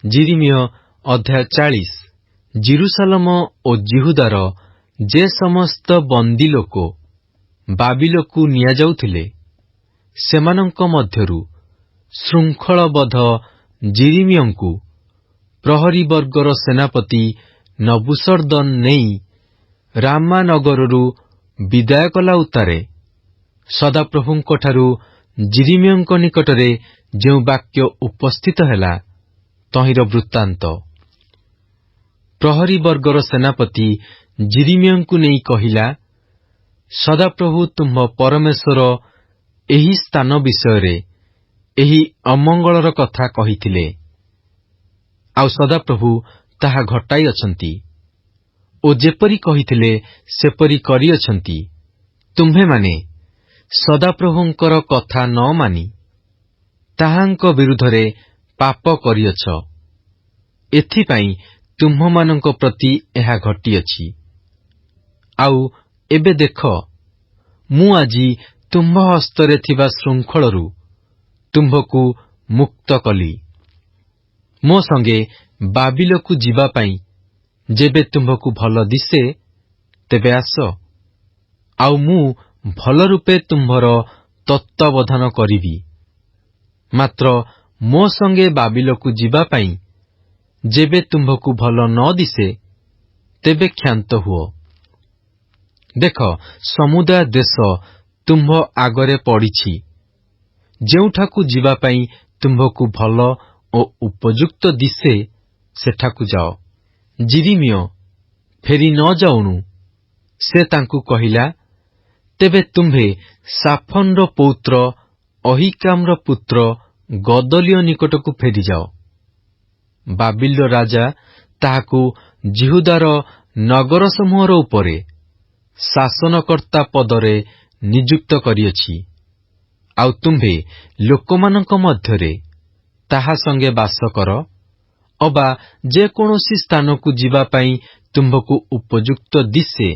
ଯିରିମିୟ ଅଧ୍ୟାୟ 40। ଜିରୁସାଲମ ଓ ଜିହୁଦାର ଯେ ସମସ୍ତ ବନ୍ଦୀ ଲୋକ ବାବିଲକୁ ନିଆଯାଉଥିଲେ, ସେମାନଙ୍କ ମଧ୍ୟରୁ ଶୃଙ୍ଖଳବଦ୍ଧ ଯିରିମିୟଙ୍କୁ ପ୍ରହରୀ ବର୍ଗର ସେନାପତି ନବୁସରଦନ ନେଇ ରାମାନଗରରୁ ବିଦାୟ କଲା ଉତ୍ତାରେ ସଦାପ୍ରଭୁଙ୍କଠାରୁ ଯିରିମିୟଙ୍କ ନିକଟରେ ଯେଉଁ ବାକ୍ୟ ଉପସ୍ଥିତ ହେଲା, ତହିଁର ବୃତ୍ତାନ୍ତ। ପ୍ରହରୀ ବର୍ଗର ସେନାପତି ଯିରିମିୟଙ୍କୁ ନେଇ କହିଲା, ସଦାପ୍ରଭୁ ତୁମ୍ଭ ପରମେଶ୍ୱର ଏହି ସ୍ଥାନ ବିଷୟରେ ଏହି ଅମଙ୍ଗଳର କଥା କହିଥିଲେ, ଆଉ ସଦାପ୍ରଭୁ ତାହା ଘଟାଇଅଛନ୍ତି ଓ ଯେପରି କହିଥିଲେ ସେପରି କରିଅଛନ୍ତି। ତୁମ୍ଭେମାନେ ସଦାପ୍ରଭୁଙ୍କର କଥା ନ ମାନି ତାହାଙ୍କ ବିରୁଦ୍ଧରେ ପାପ କରିଅଛ, ଏଥିପାଇଁ ତୁମ୍ଭମାନଙ୍କ ପ୍ରତି ଏହା ଘଟିଅଛି। ଆଉ ଏବେ ଦେଖ, ମୁଁ ଆଜି ତୁମ୍ଭ ହସ୍ତରେ ଥିବା ଶୃଙ୍ଖଳରୁ ତୁମ୍ଭକୁ ମୁକ୍ତ କଲି। ମୋ ସଙ୍ଗେ ବାବିଲକୁ ଯିବା ପାଇଁ ଯେବେ ତୁମ୍ଭକୁ ଭଲ ଦିଶେ, ତେବେ ଆସ, ଆଉ ମୁଁ ଭଲ ରୂପେ ତୁମ୍ଭର ତତ୍ତ୍ୱାବଧାନ କରିବି। ମାତ୍ର ମୋ ସଙ୍ଗେ ବାବିଲକୁ ଯିବା ପାଇଁ ଯେବେ ତୁମ୍ଭକୁ ଭଲ ନ ଦିଶେ, ତେବେ କ୍ଷାନ୍ତ ହୁଅ। ଦେଖ, ସମୁଦାୟ ଦେଶ ତୁମ୍ଭ ଆଗରେ ପଡ଼ିଛି। ଯେଉଁଠାକୁ ଯିବା ପାଇଁ ତୁମ୍ଭକୁ ଭଲ ଓ ଉପଯୁକ୍ତ ଦିଶେ, ସେଠାକୁ ଯାଅ। ଯିରିମିୟ ଫେରି ନ ଯାଉଣୁ ସେ ତାଙ୍କୁ କହିଲା, ତେବେ ତୁମ୍ଭେ ସାଫନର ପୌତ୍ର ଅହିକାମର ପୁତ୍ର ଗଦଲିୟ ନିକଟକୁ ଫେରିଯାଅ। ବାବିଲର ରାଜା ତାହାକୁ ଜିହୁଦାର ନଗରସମୂହର ଉପରେ ଶାସନକର୍ତ୍ତା ପଦରେ ନିଯୁକ୍ତ କରିଅଛି, ଆଉ ତୁମ୍ଭେ ଲୋକମାନଙ୍କ ମଧ୍ୟରେ ତାହା ସଙ୍ଗେ ବାସ କର, ଅବା ଯେକୌଣସି ସ୍ଥାନକୁ ଯିବା ପାଇଁ ତୁମ୍ଭକୁ ଉପଯୁକ୍ତ ଦିଶେ,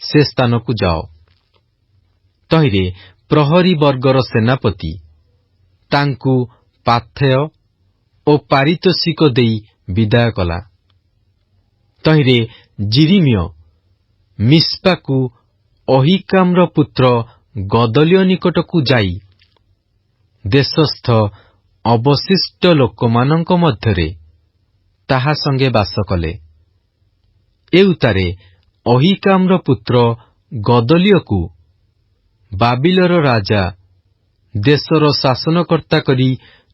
ସେ ସ୍ଥାନକୁ ଯାଅ। ତହିଁରେ ପ୍ରହରୀ ବର୍ଗର ସେନାପତି ତାଙ୍କୁ ପାଥେୟ ଓ ପାରିତୋଷିକ ଦେଇ ବିଦାୟ କଲା। ତହିଁରେ ଯିରିମିୟ ମିସ୍ପାକୁ ଅହିକାମର ପୁତ୍ର ଗଦଲିୟ ନିକଟକୁ ଯାଇ ଦେଶସ୍ଥ ଅବଶିଷ୍ଟ ଲୋକମାନଙ୍କ ମଧ୍ୟରେ ତାହା ସଙ୍ଗେ ବାସ କଲେ। ଏ ଉତ୍ତାରେ ଅହିକାମର ପୁତ୍ର ଗଦଲିୟକୁ ବାବିଲର ରାଜା ଦେଶର ଶାସନକର୍ତ୍ତା କରି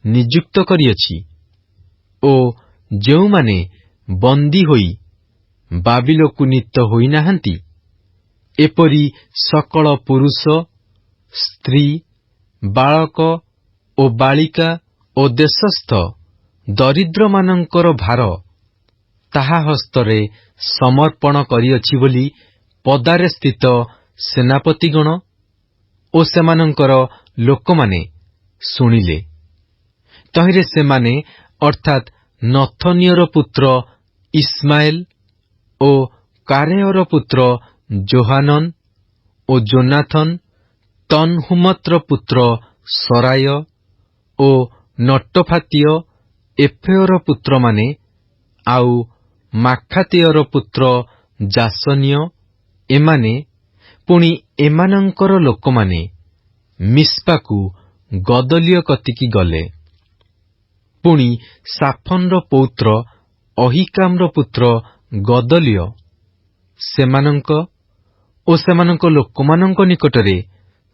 ନିଯୁକ୍ତ କରିଅଛି ଓ ଯେଉଁମାନେ ବନ୍ଦୀ ହୋଇ ବାବିଲକୁ ନୀତ ହୋଇନାହାନ୍ତି, ଏପରି ସକଳ ପୁରୁଷ, ସ୍ତ୍ରୀ, ବାଳକ ଓ ବାଳିକା ଓ ଦେଶସ୍ଥ ଦରିଦ୍ରମାନଙ୍କର ଭାର ତାହା ହସ୍ତରେ ସମର୍ପଣ କରିଅଛି ବୋଲି ପଦାରେ ସ୍ଥିତ ସେନାପତିଗଣ ଓ ସେମାନଙ୍କର ଲୋକମାନେ ଶୁଣିଲେ। ତହିଁରେ ସେମାନେ ଅର୍ଥାତ୍ ନଥନିୟର ପୁତ୍ର ଇସମାଏଲ ଓ କାରେହର ପୁତ୍ର ଯୋହାନନ ଓ ଯୋନାଥନ, ତନ୍ହୁମତର ପୁତ୍ର ସରାୟ ଓ ନଟୋଫାତୀୟ ଏଫେୟର ପୁତ୍ରମାନେ, ଆଉ ମାଖାତେୟର ପୁତ୍ର ଯାସନିୟ, ଏମାନେ ପୁଣି ଏମାନଙ୍କର ଲୋକମାନେ ମିସ୍ପାକୁ ଗଦଲିୟ କତିକି ଗଲେ। ପୁଣି ସାଫନର ପୌତ୍ର ଅହିକାମର ପୁତ୍ର ଗଦଲିୟ ସେମାନଙ୍କ ଓ ସେମାନଙ୍କ ଲୋକମାନଙ୍କ ନିକଟରେ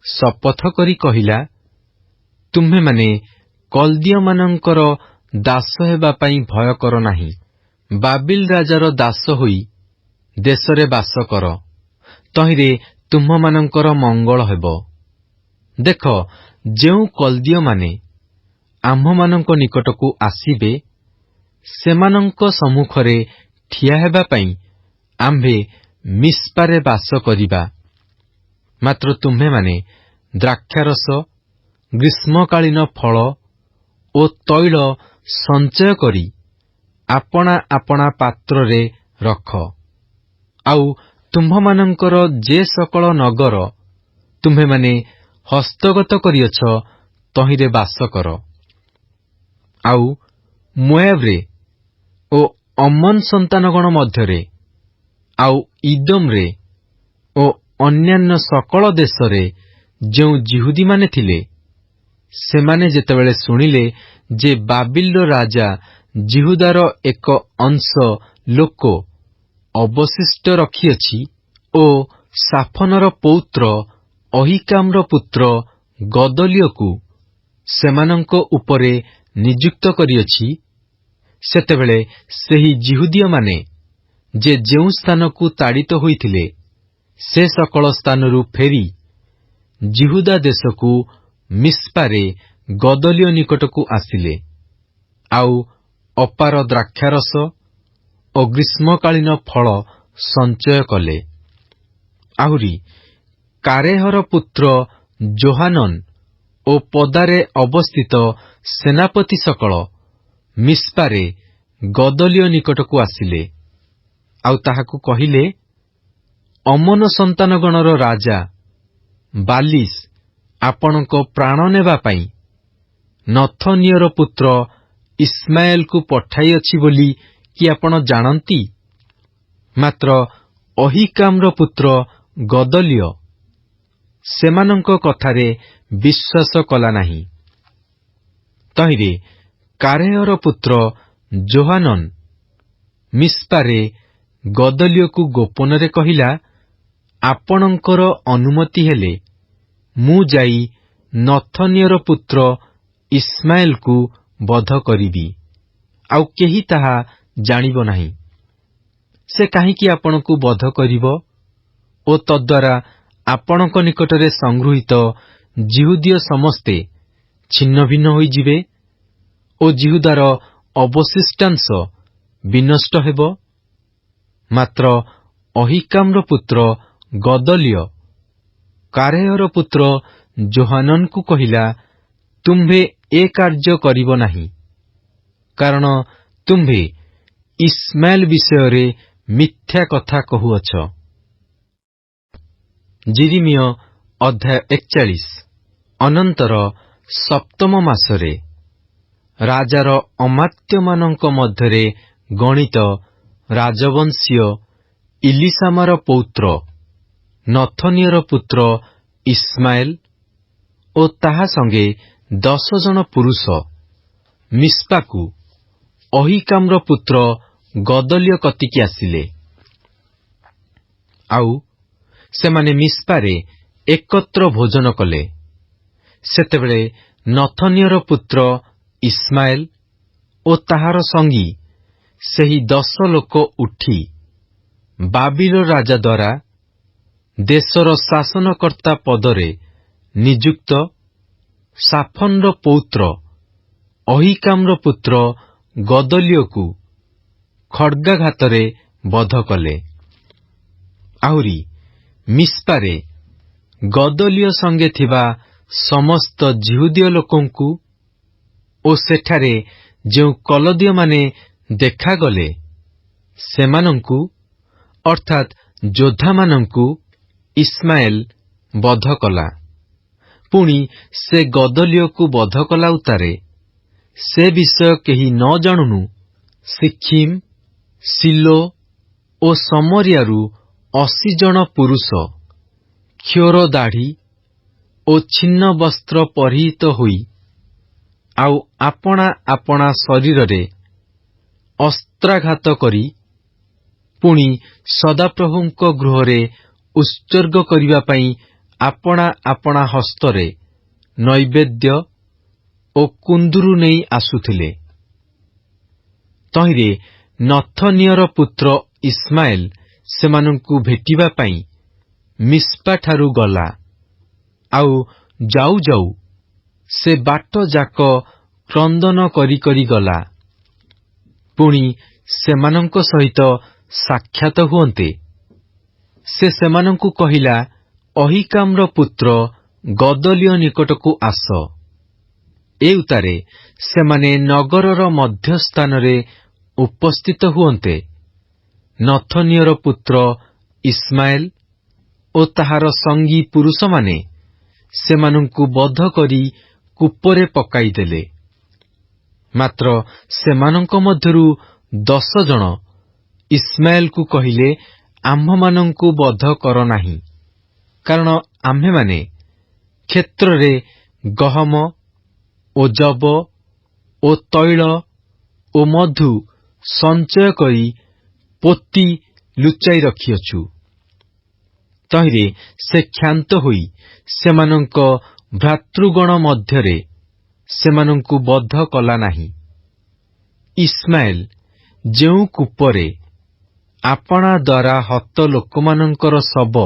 ଶପଥ କରି କହିଲା, ତୁମ୍ଭେମାନେ କଲ୍ଦୀୟମାନଙ୍କର ଦାସ ହେବା ପାଇଁ ଭୟ କର ନାହିଁ। ବାବିଲ ରାଜାର ଦାସ ହୋଇ ଦେଶରେ ବାସ କର, ତହିଁରେ ତୁମ୍ଭମାନଙ୍କର ମଙ୍ଗଳ ହେବ। ଦେଖ, ଯେଉଁ କଲ୍ଦୀୟମାନେ ଆମ୍ଭମାନଙ୍କ ନିକଟକୁ ଆସିବେ, ସେମାନଙ୍କ ସମ୍ମୁଖରେ ଠିଆ ହେବା ପାଇଁ ଆମ୍ଭେ ମିସ୍ପାରେ ବାସ କରିବା। ମାତ୍ର ତୁମ୍ଭେମାନେ ଦ୍ରାକ୍ଷାରସ, ଗ୍ରୀଷ୍ମକାଳୀନ ଫଳ ଓ ତୈଳ ସଞ୍ଚୟ କରି ଆପଣା ଆପଣା ପାତ୍ରରେ ରଖ। ଆଉ ତୁମ୍ଭମାନଙ୍କର ଯେ ସକଳ ନଗର ତୁମ୍ଭେମାନେ ହସ୍ତଗତ କରିଅଛ, ତହିଁରେ ବାସ କର। ଆଉ ମୋୟାବରେ ଓ ଅମନ ସନ୍ତାନଗଣ ମଧ୍ୟରେ ଆଉ ଇଦୋମରେ ଓ ଅନ୍ୟାନ୍ୟ ସକଳ ଦେଶରେ ଯେଉଁ ଜିହୁଦୀମାନେ ଥିଲେ, ସେମାନେ ଯେତେବେଳେ ଶୁଣିଲେ ଯେ ବାବିଲର ରାଜା ଜିହୁଦାର ଏକ ଅଂଶ ଲୋକ ଅବଶିଷ୍ଟ ରଖିଅଛି ଓ ସାଫନର ପୌତ୍ର ଅହିକାମର ପୁତ୍ର ଗଦଲିୟକୁ ସେମାନଙ୍କ ଉପରେ ନିଯୁକ୍ତ କରିଅଛି, ସେତେବେଳେ ସେହି ଜିହୁଦୀୟମାନେ ଯେ ଯେଉଁ ସ୍ଥାନକୁ ତାଡ଼ିତ ହୋଇଥିଲେ, ସେ ସକଳ ସ୍ଥାନରୁ ଫେରି ଜିହୁଦା ଦେଶକୁ ମିସ୍ପାରେ ଗଦଲିୟ ନିକଟକୁ ଆସିଲେ, ଆଉ ଅପାର ଦ୍ରାକ୍ଷାରସ ଓ ଗ୍ରୀଷ୍ମକାଳୀନ ଫଳ ସଞ୍ଚୟ କଲେ। ଆହୁରି କାରେହର ପୁତ୍ର ଯୋହାନନ ଓ ପଦାରେ ଅବସ୍ଥିତ ସେନାପତି ସକଳ ମିସ୍ପାରେ ଗଦଲିୟ ନିକଟକୁ ଆସିଲେ, ଆଉ ତାହାକୁ କହିଲେ, ଅମନ ସନ୍ତାନଗଣର ରାଜା ବାଲିସ ଆପଣଙ୍କ ପ୍ରାଣ ନେବା ପାଇଁ ନଥନିୟର ପୁତ୍ର ଇସ୍ମାଏଲକୁ ପଠାଇଅଛି ବୋଲି କି ଆପଣ ଜାଣନ୍ତି? ମାତ୍ର ଅହିକାମର ପୁତ୍ର ଗଦଲିୟ ସେମାନଙ୍କ କଥାରେ ବିଶ୍ୱାସ କଲା ନାହିଁ। ତହିଁରେ କାରେହର ପୁତ୍ର ଯୋହାନନ ମିସ୍ପାରେ ଗଦଲିୟକୁ ଗୋପନରେ କହିଲା, ଆପଣଙ୍କର ଅନୁମତି ହେଲେ ମୁଁ ଯାଇ ନଥନିୟର ପୁତ୍ର ଇସ୍ମାଏଲକୁ ବଧ କରିବି, ଆଉ କେହି ତାହା ଜାଣିବ ନାହିଁ। ସେ କାହିଁକି ଆପଣଙ୍କୁ ବଧ କରିବ ଓ ତଦ୍ୱାରା ଆପଣଙ୍କ ନିକଟରେ ସଂଗୃହୀତ ଜିହୁଦୀୟ ସମସ୍ତେ ଛିନ୍ନ ଭିନ୍ନ ହୋଇଯିବେ ଓ ଜିହୁଦାର ଅବଶିଷ୍ଟାଂଶ ବିନଷ୍ଟ ହେବ। ମାତ୍ର ଅହିକାମର ପୁତ୍ର ଗଦଲିୟ କାରେହର ପୁତ୍ର ଯୋହାନନକୁ କହିଲା, ତୁମ୍ଭେ ଏ କାର୍ଯ୍ୟ କରିବ ନାହିଁ, କାରଣ ତୁମ୍ଭେ ଇସ୍ମାଏଲ ବିଷୟରେ ମିଥ୍ୟା କଥା କହୁଅଛ। ଯିରିମିୟ ଅଧ୍ୟାୟ 41। ଅନନ୍ତର ସପ୍ତମ ମାସରେ ରାଜାର ଅମାତ୍ୟମାନଙ୍କ ମଧ୍ୟରେ ଗଣିତ ରାଜବଂଶୀୟ ଇଲିସାମାର ପୌତ୍ର ନଥନିୟର ପୁତ୍ର ଇସ୍ମାଏଲ ଓ ତାହା ସଙ୍ଗେ 10 ଜଣ ପୁରୁଷ ମିସ୍ପାକୁ ଅହିକାମର ପୁତ୍ର ଗଦଲିୟ କତିକି ଆସିଲେ। ଆଉ ସେମାନେ ମିସ୍ପାରେ ଏକତ୍ର ଭୋଜନ କଲେ। ସେତେବେଳେ ନଥନିୟର ପୁତ୍ର ଇସ୍ମାଏଲ ଓ ତାହାର ସଙ୍ଗୀ ସେହି 10 ଲୋକ ଉଠି ବାବିଲ ରାଜା ଦ୍ୱାରା ଦେଶର ଶାସନକର୍ତ୍ତା ପଦରେ ନିଯୁକ୍ତ ସାଫନର ପୌତ୍ର ଅହିକାମର ପୁତ୍ର ଗଦଲିୟକୁ ଖଡ୍ଗାଘାତରେ ବଧ କଲେ। ଆହୁରି ମିସ୍ପାରେ ଗଦଲିୟ ସଙ୍ଗେ ଥିବା ସମସ୍ତ ଜିହୁଦୀୟ ଲୋକଙ୍କୁ ଓ ସେଠାରେ ଯେଉଁ କଲଦୀୟମାନେ ଦେଖାଗଲେ ସେମାନଙ୍କୁ ଅର୍ଥାତ୍ ଯୋଦ୍ଧାମାନଙ୍କୁ ଇସ୍ମାଏଲ ବଧ କଲା। ପୁଣି ସେ ଗଦଲିୟକୁ ବଧ କଲା ଉତ୍ତାରେ ସେ ବିଷୟ କେହି ନ ଜାଣୁନୁ ସିଖିମ୍, ସିଲୋ ଓ ସମରିଆରୁ 80 ଜଣ ପୁରୁଷ କ୍ଷୌର ଦାଢ଼ି ଓ ଛିନ୍ନ ବସ୍ତ୍ର ପରିହିତ ହୋଇ ଆଉ ଆପଣା ଆପଣା ଶରୀରରେ ଅସ୍ତ୍ରାଘାତ କରି ପୁଣି ସଦାପ୍ରଭୁଙ୍କ ଗୃହରେ ଉତ୍ସର୍ଗ କରିବା ପାଇଁ ଆପଣା ଆପଣା ହସ୍ତରେ ନୈବେଦ୍ୟ ଓ କୁନ୍ଦୁରୁ ନେଇ ଆସୁଥିଲେ। ତହିଁରେ ନଥନିୟର ପୁତ୍ର ଇସ୍ମାଏଲ ସେମାନଙ୍କୁ ଭେଟିବା ପାଇଁ ମିସ୍ପାଠାରୁ ଗଲା, ଆଉ ଯାଉ ଯାଉ ସେ ବାଟ ଯାକ କ୍ରନ୍ଦନ କରି କରି ଗଲା। ପୁଣି ସେମାନଙ୍କ ସହିତ ସାକ୍ଷାତ ହୁଅନ୍ତେ ସେ ସେମାନଙ୍କୁ କହିଲା, ଅହିକାମର ପୁତ୍ର ଗଦଲିୟ ନିକଟକୁ ଆସ। ଏ ଉତ୍ତାରେ ସେମାନେ ନଗରର ମଧ୍ୟସ୍ଥାନରେ ଉପସ୍ଥିତ ହୁଅନ୍ତେ ନଥନିୟର ପୁତ୍ର ଇସ୍ମାଏଲ ଓ ତାହାର ସଙ୍ଗୀ ପୁରୁଷମାନେ ସେମାନଙ୍କୁ ବଧ କରି କୂପରେ ପକାଇଦେଲେ। ମାତ୍ର ସେମାନଙ୍କ ମଧ୍ୟରୁ 10 ଜଣ ଇସ୍ମାଏଲକୁ କହିଲେ, ଆମ୍ଭମାନଙ୍କୁ ବଧ କର ନାହିଁ, କାରଣ ଆମ୍ଭେମାନେ କ୍ଷେତ୍ରରେ ଗହମ ଓ ଯବ ଓ ତୈଳ ଓ ମଧୁ ସଞ୍ଚୟ କରି ପୋତି ଲୁଚାଇ ରଖିଅଛୁ। ତହିଁରେ ସେ କ୍ଷାନ୍ତ ହୋଇ ସେମାନଙ୍କ ଭ୍ରାତୃଗଣ ମଧ୍ୟରେ ସେମାନଙ୍କୁ ବଧ କଲା ନାହିଁ। ଇସ୍ମାଏଲ ଯେଉଁ କୂପରେ ଆପଣା ଦ୍ୱାରା ହତ ଲୋକମାନଙ୍କର ଶବ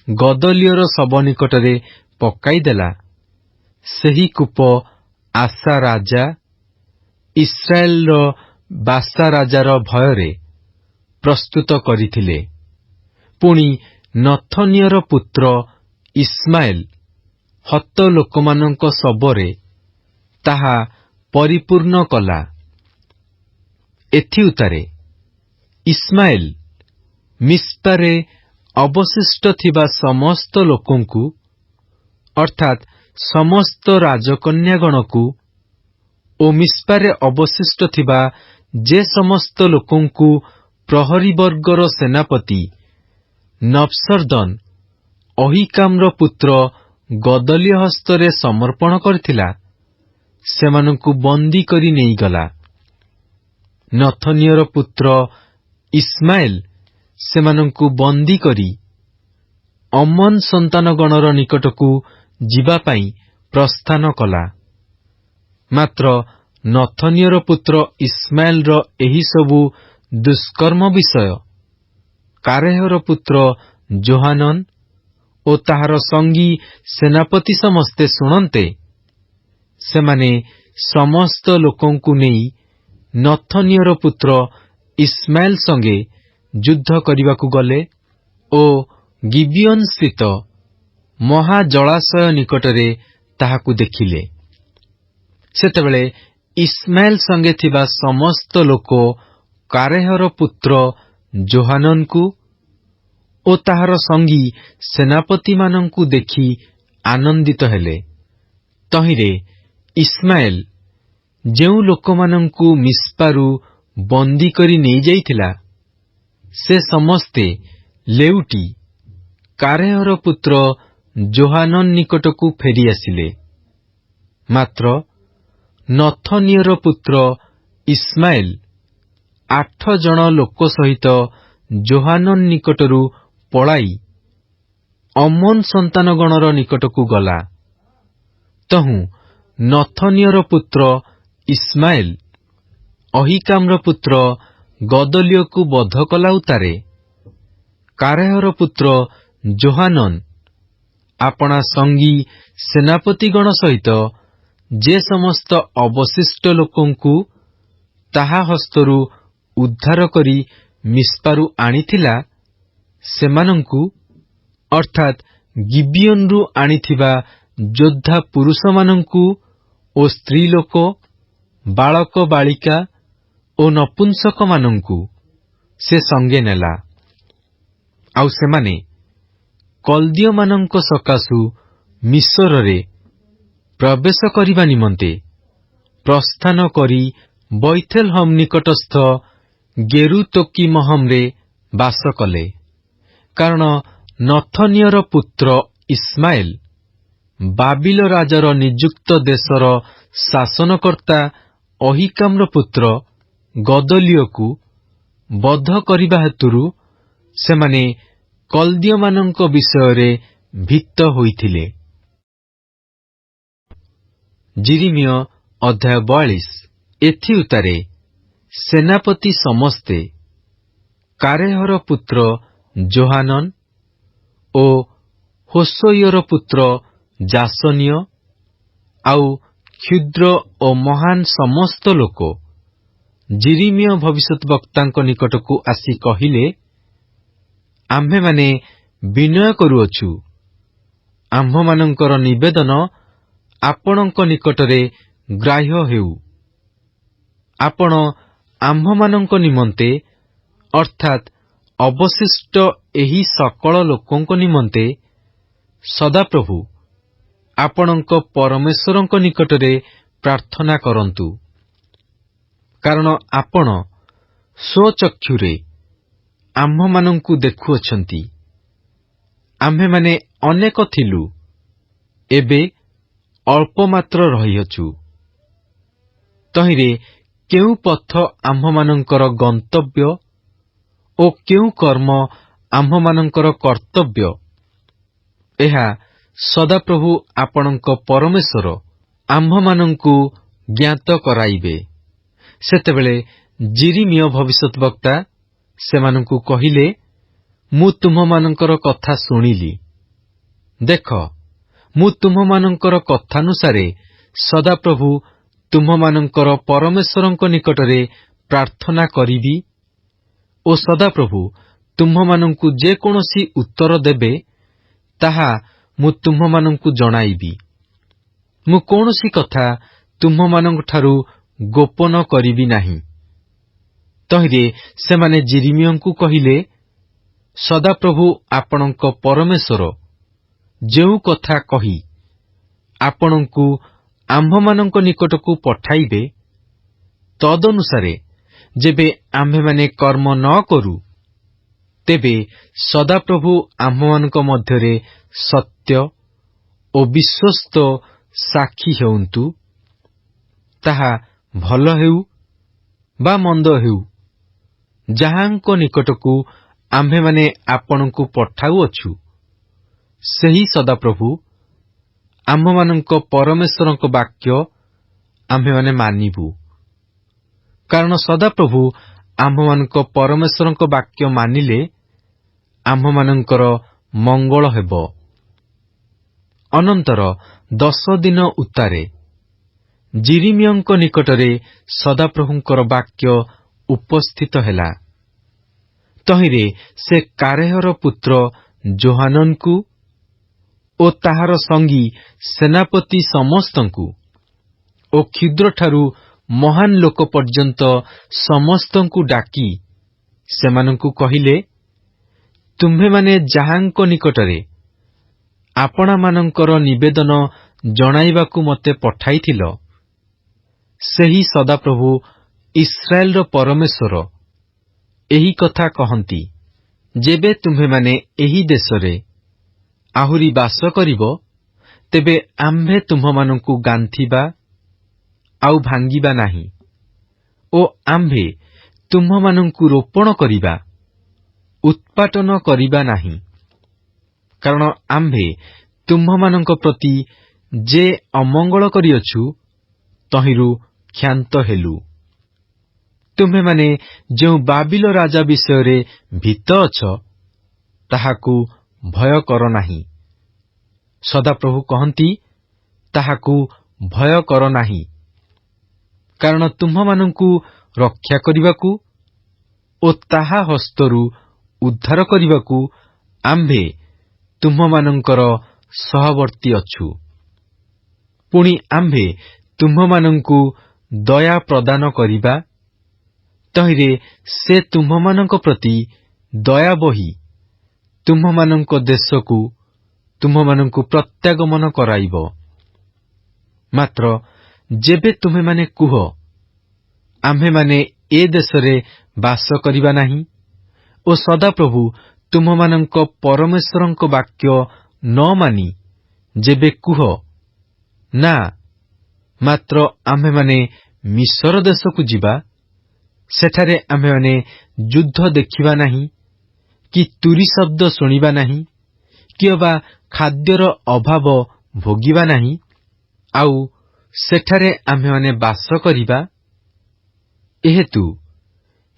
ଗଦଲିଓର ଶବ ନିକଟରେ ପକାଇଦେଲା, ସେହି କୂପ ଆସା ରାଜା ଇସ୍ରାଏଲର ବାସା ରାଜାର ଭୟରେ ପ୍ରସ୍ତୁତ କରିଥିଲେ। ପୁଣି ନଥନିଅର ପୁତ୍ର ଇସ୍ମାଏଲ ହତ ଲୋକମାନଙ୍କ ଶବରେ ତାହା ପରିପୂର୍ଣ୍ଣ କଲା। ଏଥିଉତ୍ତାରେ ଇସ୍ମାଏଲ ମିସ୍ପାରେ ଅବଶିଷ୍ଟ ଥିବା ସମସ୍ତ ଲୋକଙ୍କୁ ଅର୍ଥାତ୍ ସମସ୍ତ ରାଜକନ୍ୟାଗଣକୁ ଓ ମିସ୍ପାରେ ଅବଶିଷ୍ଟ ଥିବା ଯେ ସମସ୍ତ ଲୋକଙ୍କୁ ପ୍ରହରୀବର୍ଗର ସେନାପତି ନବସର୍ଦନ ଅହିକାମର ପୁତ୍ର ଗଦଲିୟ ହସ୍ତରେ ସମର୍ପଣ କରିଥିଲା, ସେମାନଙ୍କୁ ବନ୍ଦୀ କରି ନେଇଗଲା। ନଥନିଅର ପୁତ୍ର ଇସ୍ମାଏଲ ସେମାନଙ୍କୁ ବନ୍ଦୀ କରି ଅମନ ସନ୍ତାନଗଣର ନିକଟକୁ ଯିବାପାଇଁ ପ୍ରସ୍ଥାନ କଲା। ମାତ୍ର ନଥନିଅର ପୁତ୍ର ଇସ୍ମାଏଲର ଏହିସବୁ ଦୁଷ୍କର୍ମ ବିଷୟ କାରେହର ପୁତ୍ର ଯୋହାନନ ଓ ତାହାର ସଙ୍ଗୀ ସେନାପତି ସମସ୍ତେ ଶୁଣନ୍ତେ, ସେମାନେ ସମସ୍ତ ଲୋକଙ୍କୁ ନେଇ ନଥନିଅର ପୁତ୍ର ଇସ୍ମାଏଲ ସଙ୍ଗେ ଯୁଦ୍ଧ କରିବାକୁ ଗଲେ ଓ ଗିବିଅନ ସ୍ଥିତ ମହାଜଳାଶୟ ନିକଟରେ ତାହାକୁ ଦେଖିଲେ। ସେତେବେଳେ ଇସ୍ମାଏଲ ସଙ୍ଗେ ଥିବା ସମସ୍ତ ଲୋକ କାରେହର ପୁତ୍ର ଯୋହାନନକୁ ଓ ତାହାର ସଙ୍ଗୀ ସେନାପତିମାନଙ୍କୁ ଦେଖି ଆନନ୍ଦିତ ହେଲେ। ତହିଁରେ ଇସ୍ମାଏଲ ଯେଉଁ ଲୋକମାନଙ୍କୁ ମିସ୍ପାରୁ ବନ୍ଦୀ କରି ନେଇଯାଇଥିଲା, ସେ ସମସ୍ତେ ଲେଉଟି କାରେହର ପୁତ୍ର ଯୋହାନନ ନିକଟକୁ ଫେରିଆସିଲେ। ମାତ୍ର ନଥନିଅର ପୁତ୍ର ଇସ୍ମାଏଲ 8 ଜଣ ଲୋକ ସହିତ ଯୋହାନନ ନିକଟରୁ ପଳାଇ ଅମନ ସନ୍ତାନଗଣର ନିକଟକୁ ଗଲା। ତହୁଁ ନଥନିଅର ପୁତ୍ର ଇସ୍ମାଏଲ ଅହିକାମର ପୁତ୍ର ଗଦଲିଓକୁ ବଧ କଲା ଉତ୍ତାରେ କାରେହର ପୁତ୍ର ଯୋହାନନ ଆପଣା ସଙ୍ଗୀ ସେନାପତିଗଣ ସହିତ ଯେ ସମସ୍ତ ଅବଶିଷ୍ଟ ଲୋକଙ୍କୁ ତାହା ହସ୍ତରୁ ଉଦ୍ଧାର କରି ମିସ୍ପାରୁ ଆଣିଥିଲା, ସେମାନଙ୍କୁ ଅର୍ଥାତ୍ ଗିବିଅନରୁ ଆଣିଥିବା ଯୋଦ୍ଧା ପୁରୁଷମାନଙ୍କୁ ଓ ସ୍ତ୍ରୀଲୋକ, ବାଳକ ବାଳିକା ଓ ନପୁଂସକମାନଙ୍କୁ ସେ ସଙ୍ଗେ ନେଲା। ଆଉ ସେମାନେ କଲ୍ଦୀୟମାନଙ୍କ ସକାଶୁ ମିଶରରେ ପ୍ରବେଶ କରିବା ନିମନ୍ତେ ପ୍ରସ୍ଥାନ କରି ବୈଥେଲହମ ନିକଟସ୍ଥ ଗେରୁତୋକିମହମରେ ବାସ କଲେ। କାରଣ ନଥନିଅର ପୁତ୍ର ଇସ୍ମାଏଲ ବାବିଲ ରାଜାର ନିଯୁକ୍ତ ଦେଶର ଶାସନକର୍ତ୍ତା ଅହିକାମର ପୁତ୍ର ଗଦଲିଓକୁ ବଧ କରିବା ହେତୁରୁ ସେମାନେ କଲ୍ଦୀୟମାନଙ୍କ ବିଷୟରେ ଭୀତ ହୋଇଥିଲେ। ଯିରିମିୟ ଅଧ୍ୟାୟ 42। ଏଥିଉତ୍ତାରେ ସେନାପତି ସମସ୍ତେ କାରେହର ପୁତ୍ର ଯୋହାନନ ଓ ହୋଶୋଇର ପୁତ୍ର ଜାସନିୟ ଆଉ କ୍ଷୁଦ୍ର ଓ ମହାନ ସମସ୍ତ ଲୋକ ଯିରିମିୟ ଭବିଷ୍ୟତ ବକ୍ତାଙ୍କ ନିକଟକୁ ଆସି କହିଲେ, ଆମ୍ଭେମାନେ ବିନୟ କରୁଅଛୁ, ଆମ୍ଭମାନଙ୍କର ନିବେଦନ ଆପଣଙ୍କ ନିକଟରେ ଗ୍ରାହ୍ୟ ହେଉ। ଆପଣ ଆମ୍ଭମାନଙ୍କ ନିମନ୍ତେ ଅର୍ଥାତ୍ ଅବଶିଷ୍ଟ ଏହି ସକଳ ଲୋକଙ୍କ ନିମନ୍ତେ ସଦାପ୍ରଭୁ ଆପଣଙ୍କ ପରମେଶ୍ୱରଙ୍କ ନିକଟରେ ପ୍ରାର୍ଥନା କରନ୍ତୁ। କାରଣ ଆପଣ ସ୍ୱଚକ୍ଷୁରେ ଆମ୍ଭମାନଙ୍କୁ ଦେଖୁଅଛନ୍ତି। ଆମ୍ଭେମାନେ ଅନେକ ଥିଲୁ, ଏବେ ଅଳ୍ପ ମାତ୍ର ରହିଅଛୁ। ତହିଁରେ କେଉଁ ପଥ ଆମ୍ଭମାନଙ୍କର ଗନ୍ତବ୍ୟ ଓ କେଉଁ କର୍ମ ଆମ୍ଭମାନଙ୍କର କର୍ତ୍ତବ୍ୟ, ଏହା ସଦାପ୍ରଭୁ ଆପଣଙ୍କ ପରମେଶ୍ୱର ଆମ୍ଭମାନଙ୍କୁ ଜ୍ଞାତ କରାଇବେ। ସେତେବେଳେ ଯିରିମିୟ ଭବିଷ୍ୟଦ୍ବକ୍ତା ସେମାନଙ୍କୁ କହିଲେ, ମୁଁ ତୁମ୍ଭମାନଙ୍କର କଥା ଶୁଣିଲି। ଦେଖ, ମୁଁ ତୁମ୍ଭମାନଙ୍କର କଥାନୁସାରେ ସଦାପ୍ରଭୁ ତୁମ୍ଭମାନଙ୍କର ପରମେଶ୍ୱରଙ୍କ ନିକଟରେ ପ୍ରାର୍ଥନା କରିବି ଓ ସଦାପ୍ରଭୁ ତୁମ୍ଭମାନଙ୍କୁ ଯେ କୌଣସି ଉତ୍ତର ଦେବେ, ତାହା ମୁଁ ତୁମ୍ଭମାନଙ୍କୁ ଜଣାଇବି। ମୁଁ କୌଣସି କଥା ତୁମ୍ଭମାନଙ୍କଠାରୁ ଗୋପନ କରିବି ନାହିଁ। ତହିଁରେ ସେମାନେ ଯିରିମିୟଙ୍କୁ କହିଲେ, ସଦାପ୍ରଭୁ ଆପଣଙ୍କ ପରମେଶ୍ୱର ଯେଉଁ କଥା କହି ଆପଣଙ୍କୁ ଆମ୍ଭମାନଙ୍କ ନିକଟକୁ ପଠାଇବେ, ତଦନୁସାରେ ଯେବେ ଆମ୍ଭେମାନେ କର୍ମ ନ କରୁ, ତେବେ ସଦାପ୍ରଭୁ ଆମ୍ଭମାନଙ୍କ ମଧ୍ୟରେ ସତ୍ୟ ଓ ବିଶ୍ୱସ୍ତ ସାକ୍ଷୀ ହେଉନ୍ତୁ। ତାହା ଭଲ ହେଉ ବା ମନ୍ଦ ହେଉ, ଯାହାଙ୍କ ନିକଟକୁ ଆମ୍ଭେମାନେ ଆପଣଙ୍କୁ ପଠାଉଅଛୁ, ସେହି ସଦାପ୍ରଭୁ ଆମ୍ଭମାନଙ୍କ ପରମେଶ୍ୱରଙ୍କ ବାକ୍ୟ ଆମ୍ଭେମାନେ ମାନିବୁ। କାରଣ ସଦାପ୍ରଭୁ ଆମ୍ଭମାନଙ୍କ ପରମେଶ୍ୱରଙ୍କ ବାକ୍ୟ ମାନିଲେ ଆମ୍ଭମାନଙ୍କର ମଙ୍ଗଳ ହେବ। ଅନନ୍ତର 10 ଦିନ ଉତ୍ତାରେ ଯିରିମିୟଙ୍କ ନିକଟରେ ସଦାପ୍ରଭୁଙ୍କର ବାକ୍ୟ ଉପସ୍ଥିତ ହେଲା। ତହିଁରେ ସେ କାରେହର ପୁତ୍ର ଯୋହାନନଙ୍କୁ ଓ ତାହାର ସଙ୍ଗୀ ସେନାପତି ସମସ୍ତଙ୍କୁ ଓ କ୍ଷୁଦ୍ରଠାରୁ ମହାନ ଲୋକ ପର୍ଯ୍ୟନ୍ତ ସମସ୍ତଙ୍କୁ ଡାକି ସେମାନଙ୍କୁ କହିଲେ, ତୁମ୍ଭେମାନେ ଯାହାଙ୍କ ନିକଟରେ ଆପଣାମାନଙ୍କର ନିବେଦନ ଜଣାଇବାକୁ ମୋତେ ପଠାଇଥିଲ, ସେହି ସଦାପ୍ରଭୁ ଇସ୍ରାଏଲର ପରମେଶ୍ୱର ଏହି କଥା କହନ୍ତି, ଯେବେ ତୁମ୍ଭେମାନେ ଏହି ଦେଶରେ ଆହୁରି ବାସ କରିବ, ତେବେ ଆମ୍ଭେ ତୁମ୍ଭମାନଙ୍କୁ ଗାନ୍ଥିବା ଆଉ ଭାଙ୍ଗିବା ନାହିଁ ଓ ଆମ୍ଭେ ତୁମ୍ଭମାନଙ୍କୁ ରୋପଣ କରିବା, ଉତ୍ପାଟନ କରିବା ନାହିଁ। କାରଣ ଆମ୍ଭେ ତୁମ୍ଭମାନଙ୍କ ପ୍ରତି ଯେ ଅମଙ୍ଗଳ କରିଅଛୁ, ତହିଁରୁ କ୍ଷାନ୍ତ ହେଲୁ। ତୁମ୍ଭେମାନେ ଯେଉଁ ବାବିଲ ରାଜା ବିଷୟରେ ଭୀତ ଅଛ, ତାହାକୁ ଭୟ କର ନାହିଁ। ସଦାପ୍ରଭୁ କହନ୍ତି, ତାହାକୁ ଭୟ କର ନାହିଁ। କାରଣ ତୁମ୍ଭମାନଙ୍କୁ ରକ୍ଷା କରିବାକୁ ଓ ତାହା ହସ୍ତରୁ ଉଦ୍ଧାର କରିବାକୁ ଆମ୍ଭେ ତୁମ୍ଭମାନଙ୍କର ସହବର୍ତ୍ତୀ ଅଛୁ। ପୁଣି ଆମ୍ଭେ ତୁମ୍ଭମାନଙ୍କୁ ଦୟା ପ୍ରଦାନ କରିବା, ତହିଁରେ ସେ ତୁମ୍ଭମାନଙ୍କ ପ୍ରତି ଦୟା ବହି ତୁମ୍ଭମାନଙ୍କ ଦେଶକୁ ତୁମ୍ଭମାନଙ୍କୁ ପ୍ରତ୍ୟାଗମନ କରାଇବ। ମାତ୍ର ଯେବେ ତୁମ୍ଭେମାନେ କୁହ, ଆମ୍ଭେମାନେ ଏ ଦେଶରେ ବାସ କରିବା ନାହିଁ ଓ ସଦାପ୍ରଭୁ ତୁମ୍ଭମାନଙ୍କ ପରମେଶ୍ୱରଙ୍କ ବାକ୍ୟ ନ ମାନି ଯେବେ କୁହ, ନା, ମାତ୍ର ଆମ୍ଭେମାନେ ମିଶର ଦେଶକୁ ଯିବା, ସେଠାରେ ଆମ୍ଭେମାନେ ଯୁଦ୍ଧ ଦେଖିବା ନାହିଁ କି ତୁରୀ ଶବ୍ଦ ଶୁଣିବା ନାହିଁ କି ଅବା ଖାଦ୍ୟର ଅଭାବ ଭୋଗିବା ନାହିଁ, ଆଉ ସେଠାରେ ଆମ୍ଭେମାନେ ବାସ କରିବା। ଏହେତୁ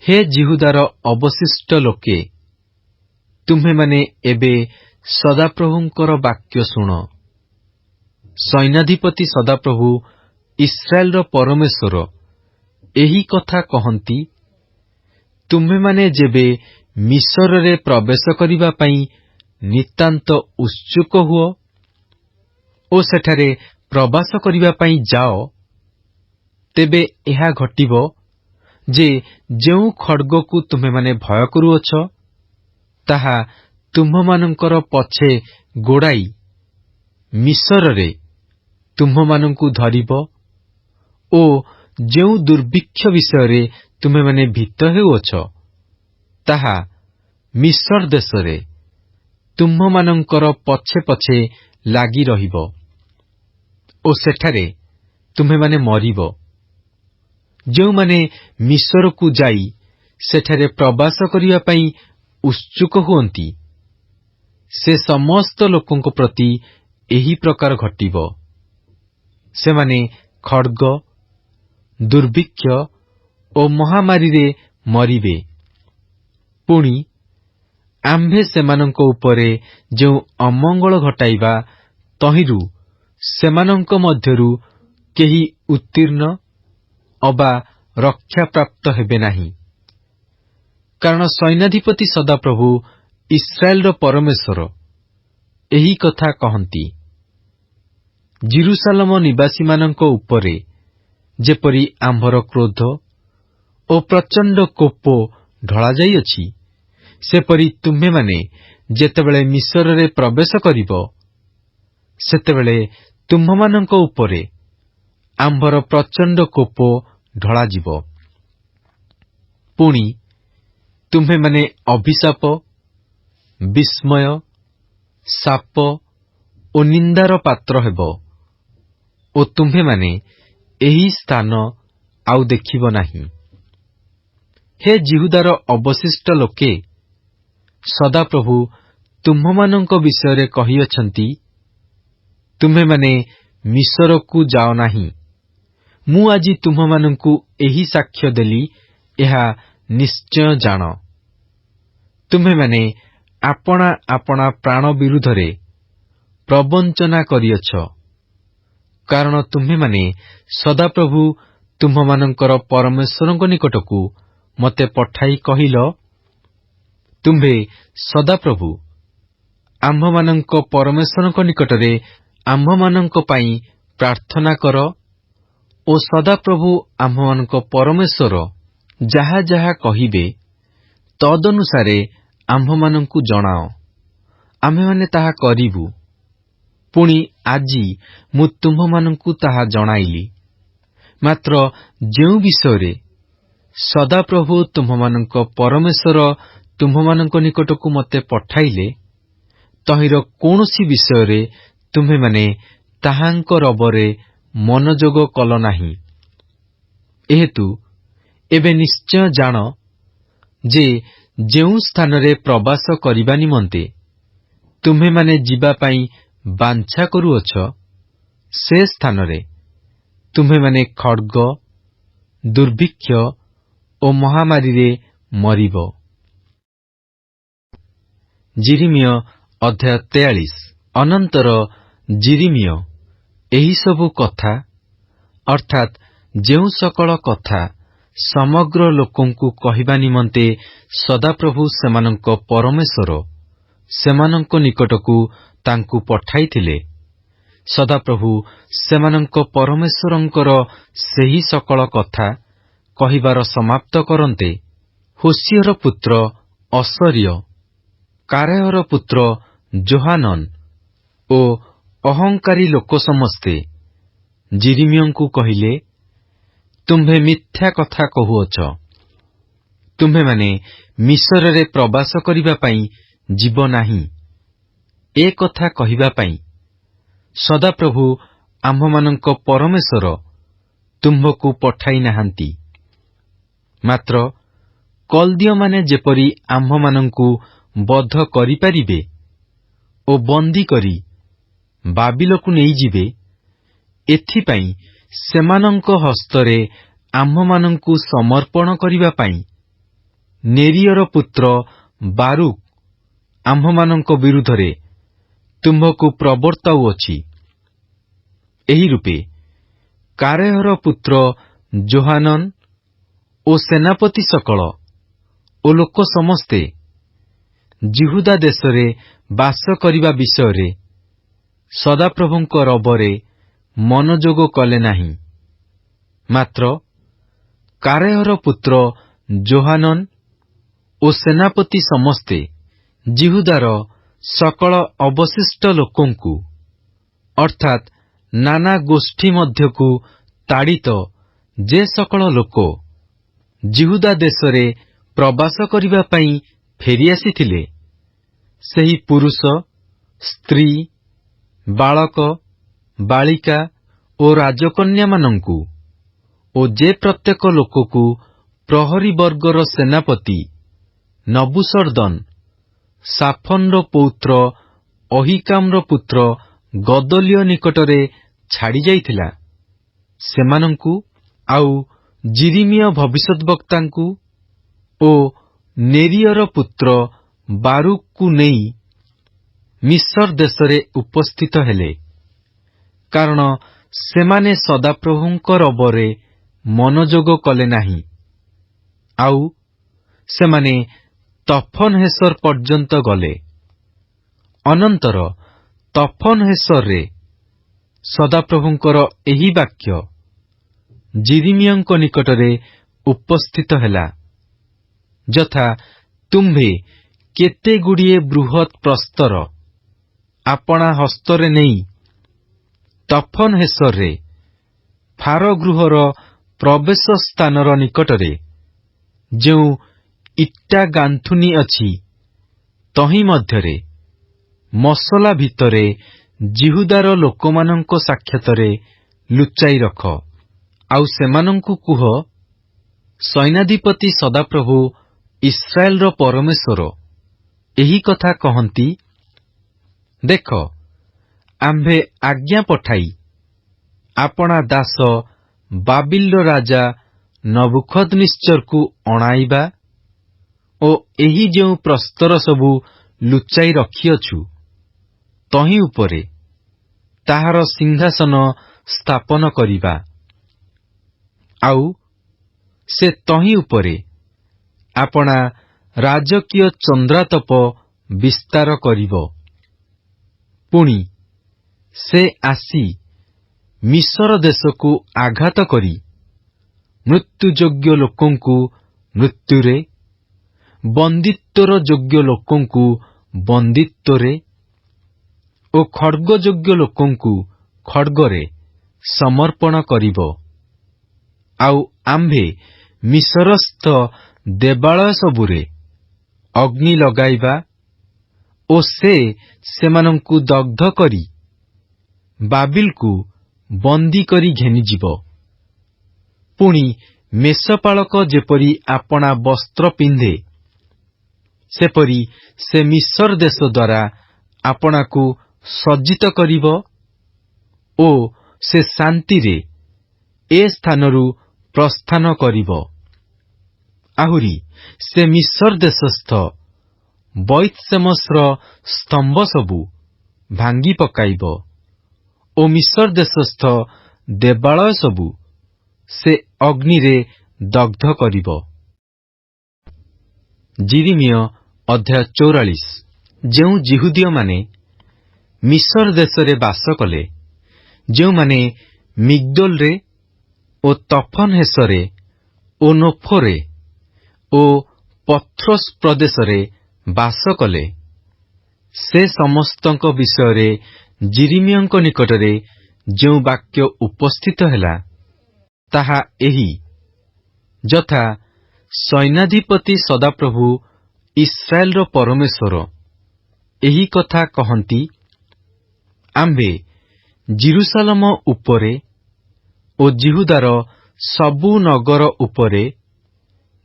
ହେ ଯିହୁଦାର ଅବଶିଷ୍ଟ ଲୋକେ, ତୁମ୍ଭେମାନେ ଏବେ ସଦାପ୍ରଭୁଙ୍କର ବାକ୍ୟ ଶୁଣ। ସୈନ୍ୟାଧିପତି ସଦାପ୍ରଭୁ ଇସ୍ରାଏଲର ପରମେଶ୍ୱର ଏହି କଥା କହନ୍ତି, ତୁମ୍ଭେମାନେ ଯେବେ ମିଶରରେ ପ୍ରବେଶ କରିବା ପାଇଁ ନିତାନ୍ତ ଉତ୍ସୁକ ହୁଅ ଓ ସେଠାରେ ପ୍ରବାସ କରିବା ପାଇଁ ଯାଅ, ତେବେ ଏହା ଘଟିବ ଯେ ଯେଉଁ ଖଡ୍ଗକୁ ତୁମ୍ଭେମାନେ ଭୟ କରୁଅଛ, ତାହା ତୁମ୍ଭମାନଙ୍କର ପଛେ ଗୋଡ଼ାଇ ମିଶରରେ ତୁମ୍ଭମାନଙ୍କୁ ଧରିବ ଓ ଯେଉଁ ଦୁର୍ଭିକ୍ଷ ବିଷୟରେ ତୁମେମାନେ ଭୀତ ହେଉଅଛ, ତାହା ମିସ୍ର ଦେଶରେ ତୁମ୍ଭମାନଙ୍କର ପଛେ ପଛେ ଲାଗି ରହିବ ଓ ସେଠାରେ ତୁମେମାନେ ମରିବ। ଯେଉଁମାନେ ମିସ୍ରକୁ ଯାଇ ସେଠାରେ ପ୍ରବାସ କରିବା ପାଇଁ ଉତ୍ସୁକ ହୁଅନ୍ତି, ସେ ସମସ୍ତ ଲୋକଙ୍କ ପ୍ରତି ଏହି ପ୍ରକାର ଘଟିବ। ସେମାନେ ଖଡ୍ଗ, ଦୁର୍ଭିକ୍ଷ ଓ ମହାମାରୀରେ ମରିବେ। ପୁଣି ଆମ୍ଭେ ସେମାନଙ୍କ ଉପରେ ଯେଉଁ ଅମଙ୍ଗଳ ଘଟାଇବା, ତହିଁରୁ ସେମାନଙ୍କ ମଧ୍ୟରୁ କେହି ଉତ୍ତୀର୍ଣ୍ଣ ଅବା ରକ୍ଷାପ୍ରାପ୍ତ ହେବେ ନାହିଁ। କାରଣ ସୈନ୍ୟାଧିପତି ସଦାପ୍ରଭୁ ଇସ୍ରାଏଲର ପରମେଶ୍ୱର ଏହି କଥା କହନ୍ତି, ଜିରୁସାଲମ ନିବାସୀମାନଙ୍କ ଉପରେ ଯେପରି ଆମ୍ଭର କ୍ରୋଧ ଓ ପ୍ରଚଣ୍ଡ କୋପ ଢଳାଯାଇଅଛି, ସେପରି ତୁମ୍ଭେମାନେ ଯେତେବେଳେ ମିସ୍ରରେ ପ୍ରବେଶ କରିବ, ସେତେବେଳେ ତୁମ୍ଭମାନଙ୍କ ଉପରେ ଆମ୍ଭର ପ୍ରଚଣ୍ଡ କୋପ ଢଳାଯିବ। ପୁଣି ତୁମ୍ଭେମାନେ ଅଭିଶାପ, ବିସ୍ମୟ, ଶାପ ଓ ନିନ୍ଦାର ପାତ୍ର ହେବ ଓ ତୁମ୍ଭେମାନେ ଏହି ସ୍ଥାନ ଆଉ ଦେଖିବ ନାହିଁ। ହେ ଜିହୁଦାର ଅବଶିଷ୍ଟ ଲୋକେ, ସଦାପ୍ରଭୁ ତୁମ୍ଭମାନଙ୍କ ବିଷୟରେ କହିଅଛନ୍ତି, ତୁମ୍ଭେମାନେ ମିସ୍ରକୁ ଯାଅ ନାହିଁ। ମୁଁ ଆଜି ତୁମ୍ଭମାନଙ୍କୁ ଏହି ସାକ୍ଷ୍ୟ ଦେଲି, ଏହା ନିଶ୍ଚୟ ଜାଣ। ତୁମ୍ଭେମାନେ ଆପଣା ଆପଣା ପ୍ରାଣ ବିରୁଦ୍ଧରେ ପ୍ରବଞ୍ଚନା କରିଅଛ, କାରଣ ତୁମ୍ଭେମାନେ ସଦାପ୍ରଭୁ ତୁମ୍ଭମାନଙ୍କର ପରମେଶ୍ୱରଙ୍କ ନିକଟକୁ ମୋତେ ପଠାଇ କହିଲ, ତୁମ୍ଭେ ସଦାପ୍ରଭୁ ଆମ୍ଭମାନଙ୍କ ପରମେଶ୍ୱରଙ୍କ ନିକଟରେ ଆମ୍ଭମାନଙ୍କ ପାଇଁ ପ୍ରାର୍ଥନା କର ଓ ସଦାପ୍ରଭୁ ଆମ୍ଭମାନଙ୍କ ପରମେଶ୍ୱର ଯାହା ଯାହା କହିବେ, ତଦନୁସାରେ ଆମ୍ଭମାନଙ୍କୁ ଜଣାଅ, ଆମ୍ଭେମାନେ ତାହା କରିବୁ। ପୁଣି ଆଜି ମୁଁ ତୁମ୍ଭମାନଙ୍କୁ ତାହା ଜଣାଇଲି। ମାତ୍ର ଯେଉଁ ବିଷୟରେ ସଦାପ୍ରଭୁ ତୁମ୍ଭମାନଙ୍କ ପରମେଶ୍ୱର ତୁମ୍ଭମାନଙ୍କ ନିକଟକୁ ମୋତେ ପଠାଇଲେ, ତହିଁର କୌଣସି ବିଷୟରେ ତୁମ୍ଭେମାନେ ତାହାଙ୍କ ରବରେ ମନୋଯୋଗ କଲ ନାହିଁ। ଏହେତୁ ଏବେ ନିଶ୍ଚୟ ଜାଣ ଯେ ଯେଉଁ ସ୍ଥାନରେ ପ୍ରବାସ କରିବା ନିମନ୍ତେ ତୁମ୍ଭେମାନେ ଯିବା ପାଇଁ ବାଞ୍ଛା କରୁଅଛ, ସେ ସ୍ଥାନରେ ତୁମ୍ଭେମାନେ ଖଡ୍ଗ, ଦୁର୍ଭିକ୍ଷ ଓ ମହାମାରୀରେ ମରିବ। ଯିରିମିୟ ଅଧ୍ୟାୟ 43। ଅନନ୍ତର ଯିରିମିୟ ଏହିସବୁ କଥା, ଅର୍ଥାତ୍ ଯେଉଁ ସକଳ କଥା ସମଗ୍ର ଲୋକଙ୍କୁ କହିବା ନିମନ୍ତେ ସଦାପ୍ରଭୁ ସେମାନଙ୍କ ପରମେଶ୍ୱର ସେମାନଙ୍କ ନିକଟକୁ ତାଙ୍କୁ ପଠାଇଥିଲେ, ସଦାପ୍ରଭୁ ସେମାନଙ୍କ ପରମେଶ୍ୱରଙ୍କର ସେହି ସକଳ କଥା କହିବାର ସମାପ୍ତ କରନ୍ତେ ହୋସିୟର ପୁତ୍ର ଅସର୍ୟ, କାରେହର ପୁତ୍ର ଯୋହାନନ୍ ଓ ଅହଙ୍କାରୀ ଲୋକ ସମସ୍ତେ ଯିରିମିୟଙ୍କୁ କହିଲେ, ତୁମ୍ଭେ ମିଥ୍ୟା କଥା କହୁଅଛ। ତୁମ୍ଭେମାନେ ମିସ୍ରରେ ପ୍ରବାସ କରିବା ପାଇଁ ଯିବ ନାହିଁ। ଏ କଥା କହିବା ପାଇଁ ସଦାପ୍ରଭୁ ଆମ୍ଭମାନଙ୍କ ପରମେଶ୍ୱର ତୁମ୍ଭକୁ ପଠାଇ ନାହାନ୍ତି। ମାତ୍ର କଲ୍ଦୀୟମାନେ ଯେପରି ଆମ୍ଭମାନଙ୍କୁ ବଧ କରିପାରିବେ ଓ ବନ୍ଦୀ କରି ବାବିଲକୁ ନେଇଯିବେ, ଏଥିପାଇଁ ସେମାନଙ୍କ ହସ୍ତରେ ଆମ୍ଭମାନଙ୍କୁ ସମର୍ପଣ କରିବା ପାଇଁ ନେରିୟର ପୁତ୍ର ବାରୁକ୍ ଆମ୍ଭମାନଙ୍କ ବିରୁଦ୍ଧରେ ତୁମ୍ଭକୁ ପ୍ରବର୍ତ୍ତାଉଅଛି। ଏହି ରୂପେ କାରେହର ପୁତ୍ର ଯୋହାନନ୍ ଓ ସେନାପତି ସକଳ ଓ ଲୋକ ସମସ୍ତେ ଜିହୁଦା ଦେଶରେ ବାସ କରିବା ବିଷୟରେ ସଦାପ୍ରଭୁଙ୍କ ରବରେ ମନୋଯୋଗ କଲେ ନାହିଁ। ମାତ୍ର କାରେହର ପୁତ୍ର ଯୋହାନନ୍ ଓ ସେନାପତି ସମସ୍ତେ ଜିହୁଦାର ସକଳ ଅବଶିଷ୍ଟ ଲୋକଙ୍କୁ, ଅର୍ଥାତ୍ ନାନା ଗୋଷ୍ଠୀ ମଧ୍ୟକୁ ତାଡ଼ିତ ଯେ ସକଳ ଲୋକ ଜିହୁଦା ଦେଶରେ ପ୍ରବାସ କରିବା ପାଇଁ ଫେରିଆସିଥିଲେ, ସେହି ପୁରୁଷ, ସ୍ତ୍ରୀ, ବାଳକ, ବାଳିକା ଓ ରାଜକନ୍ୟାମାନଙ୍କୁ ଓ ଯେ ପ୍ରତ୍ୟେକ ଲୋକକୁ ପ୍ରହରୀ ବର୍ଗର ସେନାପତି ନବୁସର୍ଦ୍ଦନ ସାଫନର ପୌତ୍ର ଅହିକାମର ପୁତ୍ର ଗଦଲ୍ୟ ନିକଟରେ ଛାଡ଼ି ଯାଇଥିଲା, ସେମାନଙ୍କୁ ଆଉ ଜିରିମିୟ ଭବିଷ୍ୟଦ୍ବକ୍ତାଙ୍କୁ ଓ ନେରିୟର ପୁତ୍ର ବାରୁକକୁ ନେଇ ମିସ୍ର ଦେଶରେ ଉପସ୍ଥିତ ହେଲେ, କାରଣ ସେମାନେ ସଦାପ୍ରଭୁଙ୍କ ରବରେ ମନୋଯୋଗ କଲେ ନାହିଁ। ଆଉ ସେମାନେ ତଫନହେସର ପର୍ଯ୍ୟନ୍ତ ଗଲେ। ଅନନ୍ତର ତଫନହେସରରେ ସଦାପ୍ରଭୁଙ୍କର ଏହି ବାକ୍ୟ ଜିରିମିୟଙ୍କ ନିକଟରେ ଉପସ୍ଥିତ ହେଲା, ଯଥା ତୁମ୍ଭେ କେତେଗୁଡ଼ିଏ ବୃହତ୍ ପ୍ରସ୍ତର ଆପଣା ହସ୍ତରେ ନେଇ ତଫନହେସରରେ ଫାରଗୃହର ପ୍ରବେଶ ସ୍ଥାନର ନିକଟରେ ଯେଉଁ ଇଟା ଗାନ୍ଥୁନି ଅଛି, ତହିଁ ମଧ୍ୟରେ ମସଲା ଭିତରେ ଜିହୁଦାର ଲୋକମାନଙ୍କ ସାକ୍ଷାତରେ ଲୁଚାଇ ରଖ। ଆଉ ସେମାନଙ୍କୁ କୁହ, ସୈନ୍ୟାଧିପତି ସଦାପ୍ରଭୁ ଇସ୍ରାଏଲର ପରମେଶ୍ୱର ଏହି କଥା କହନ୍ତି, ଦେଖ, ଆମ୍ଭେ ଆଜ୍ଞା ପଠାଇ ଆପଣା ଦାସ ବାବିଲର ରାଜା ନବୁଖଦ୍ନେସ୍ସରକୁ ଅଣାଇବା ଓ ଏହି ଯେଉଁ ପ୍ରସ୍ତର ସବୁ ଲୁଚାଇ ରଖିଅଛୁ, ତହିଁ ଉପରେ ତାହାର ସିଂହାସନ ସ୍ଥାପନ କରିବା। ଆଉ ସେ ତହିଁ ଉପରେ ଆପଣା ରାଜକୀୟ ଚନ୍ଦ୍ରାତପ ବିସ୍ତାର କରିବ। ପୁଣି ସେ ଆସି ମିଶର ଦେଶକୁ ଆଘାତ କରି ମୃତ୍ୟୁଯୋଗ୍ୟ ଲୋକଙ୍କୁ ମୃତ୍ୟୁରେ, ବନ୍ଦିତ୍ୱର ଯୋଗ୍ୟ ଲୋକଙ୍କୁ ବନ୍ଦିତ୍ୱରେ ଓ ଖड्गଯୋଗ୍ୟ ଲୋକଙ୍କୁ ଖड्गରେ ସମର୍ପଣ କରିବ। ଆଉ ଆମ୍ଭେ ମିଶରସ୍ଥ ଦେବାଳୟ ସବୁରେ ଅଗ୍ନି ଲଗାଇବା ଓ ସେ ସେମାନଙ୍କୁ ଦଗ୍ଧ କରି ବାବିଲକୁ ବନ୍ଦୀ କରି ଘେନିଯିବ। ପୁଣି ମେଷପାଳକ ଯେପରି ଆପଣା ବସ୍ତ୍ର ପିନ୍ଧେ, ସେପରି ସେ ମିଶର ଦେଶ ଦ୍ୱାରା ଆପଣାକୁ ସଜ୍ଜିତ କରିବ ଓ ସେ ଶାନ୍ତିରେ ଏ ସ୍ଥାନରୁ ପ୍ରସ୍ଥାନ କରିବ। ଆହୁରି ସେ ମିଶର ଦେଶସ୍ଥ ବୈତଶେମେଶର ସ୍ତମ୍ଭ ସବୁ ଭାଙ୍ଗି ପକାଇବ ଓ ମିଶର ଦେଶସ୍ଥ ଦେବାଳୟ ସବୁ ସେ ଅଗ୍ନିରେ ଦଗ୍ଧ କରିବ। ଜିରିମିୟ ଅଧ୍ୟାୟ 44। ଯେଉଁ ଜିହୁଦୀୟମାନେ ମିଶର ଦେଶରେ ବାସ କଲେ, ଯେଉଁମାନେ ମିଗ୍ଦୋଲରେ ଓ ତଫନହେସରେ ଓ ନୋଫରେ ଓ ପଥ୍ରୋସ୍ ପ୍ରଦେଶରେ ବାସ କଲେ, ସେ ସମସ୍ତଙ୍କ ବିଷୟରେ ଜିରିମିୟଙ୍କ ନିକଟରେ ଯେଉଁ ବାକ୍ୟ ଉପସ୍ଥିତ ହେଲା, ତାହା ଏହି, ଯଥା ସୈନ୍ୟାଧିପତି ସଦାପ୍ରଭୁ ଇସ୍ରାଏଲର ପରମେଶ୍ୱର ଏହି କଥା କହନ୍ତି, ଆମ୍ଭେ ଜିରୁସାଲମ ଉପରେ ଓ ଜିହୁଦାର ସବୁ ନଗର ଉପରେ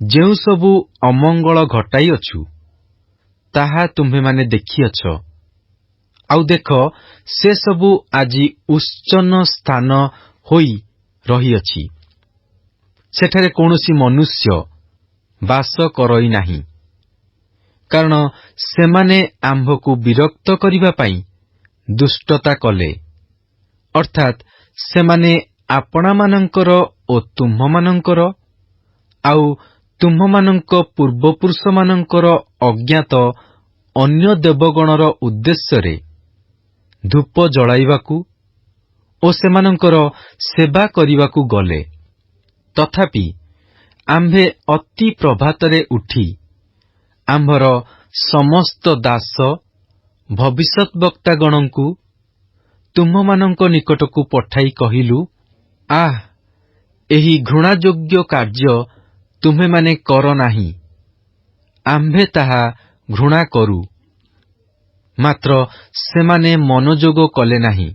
ଯେଉଁ ସବୁ ଅମଙ୍ଗଳ ଘଟାଇଅଛୁ, ତାହା ତୁମ୍ଭେମାନେ ଦେଖିଅଛ। ଆଉ ଦେଖ, ସେ ସବୁ ଆଜି ଉଚ୍ଛନ୍ନ ସ୍ଥାନ ହୋଇ ରହିଅଛି। ସେଠାରେ କୌଣସି ମନୁଷ୍ୟ ବାସ କରଇ ନାହିଁ, କାରଣ ସେମାନେ ଆମ୍ଭକୁ ବିରକ୍ତ କରିବା ପାଇଁ ଦୁଷ୍ଟତା କଲେ, ଅର୍ଥାତ୍ ସେମାନେ ଆପଣାମାନଙ୍କର ଓ ତୁମ୍ଭମାନଙ୍କର ଆଉ ତୁମ୍ଭମାନଙ୍କ ପୂର୍ବପୁରୁଷମାନଙ୍କର ଅଜ୍ଞାତ ଅନ୍ୟ ଦେବଗଣର ଉଦ୍ଦେଶ୍ୟରେ ଧୂପ ଜଳାଇବାକୁ ଓ ସେମାନଙ୍କର ସେବା କରିବାକୁ ଗଲେ। ତଥାପି ଆମ୍ଭେ ଅତି ପ୍ରଭାତରେ ଉଠି ଆମ୍ଭର ସମସ୍ତ ଦାସ ଭବିଷ୍ୟଦ୍ବକ୍ତାଗଣଙ୍କୁ ତୁମ୍ଭମାନଙ୍କ ନିକଟକୁ ପଠାଇ କହିଲୁ, ଆଃ, ଏହି ଘୃଣାଯୋଗ୍ୟ କାର୍ଯ୍ୟ ତୁମ୍ଭେମାନେ କର ନାହିଁ, ଆମ୍ଭେ ତାହା ଘୃଣା କରୁ। ମାତ୍ର ସେମାନେ ମନୋଯୋଗ କଲେ ନାହିଁ,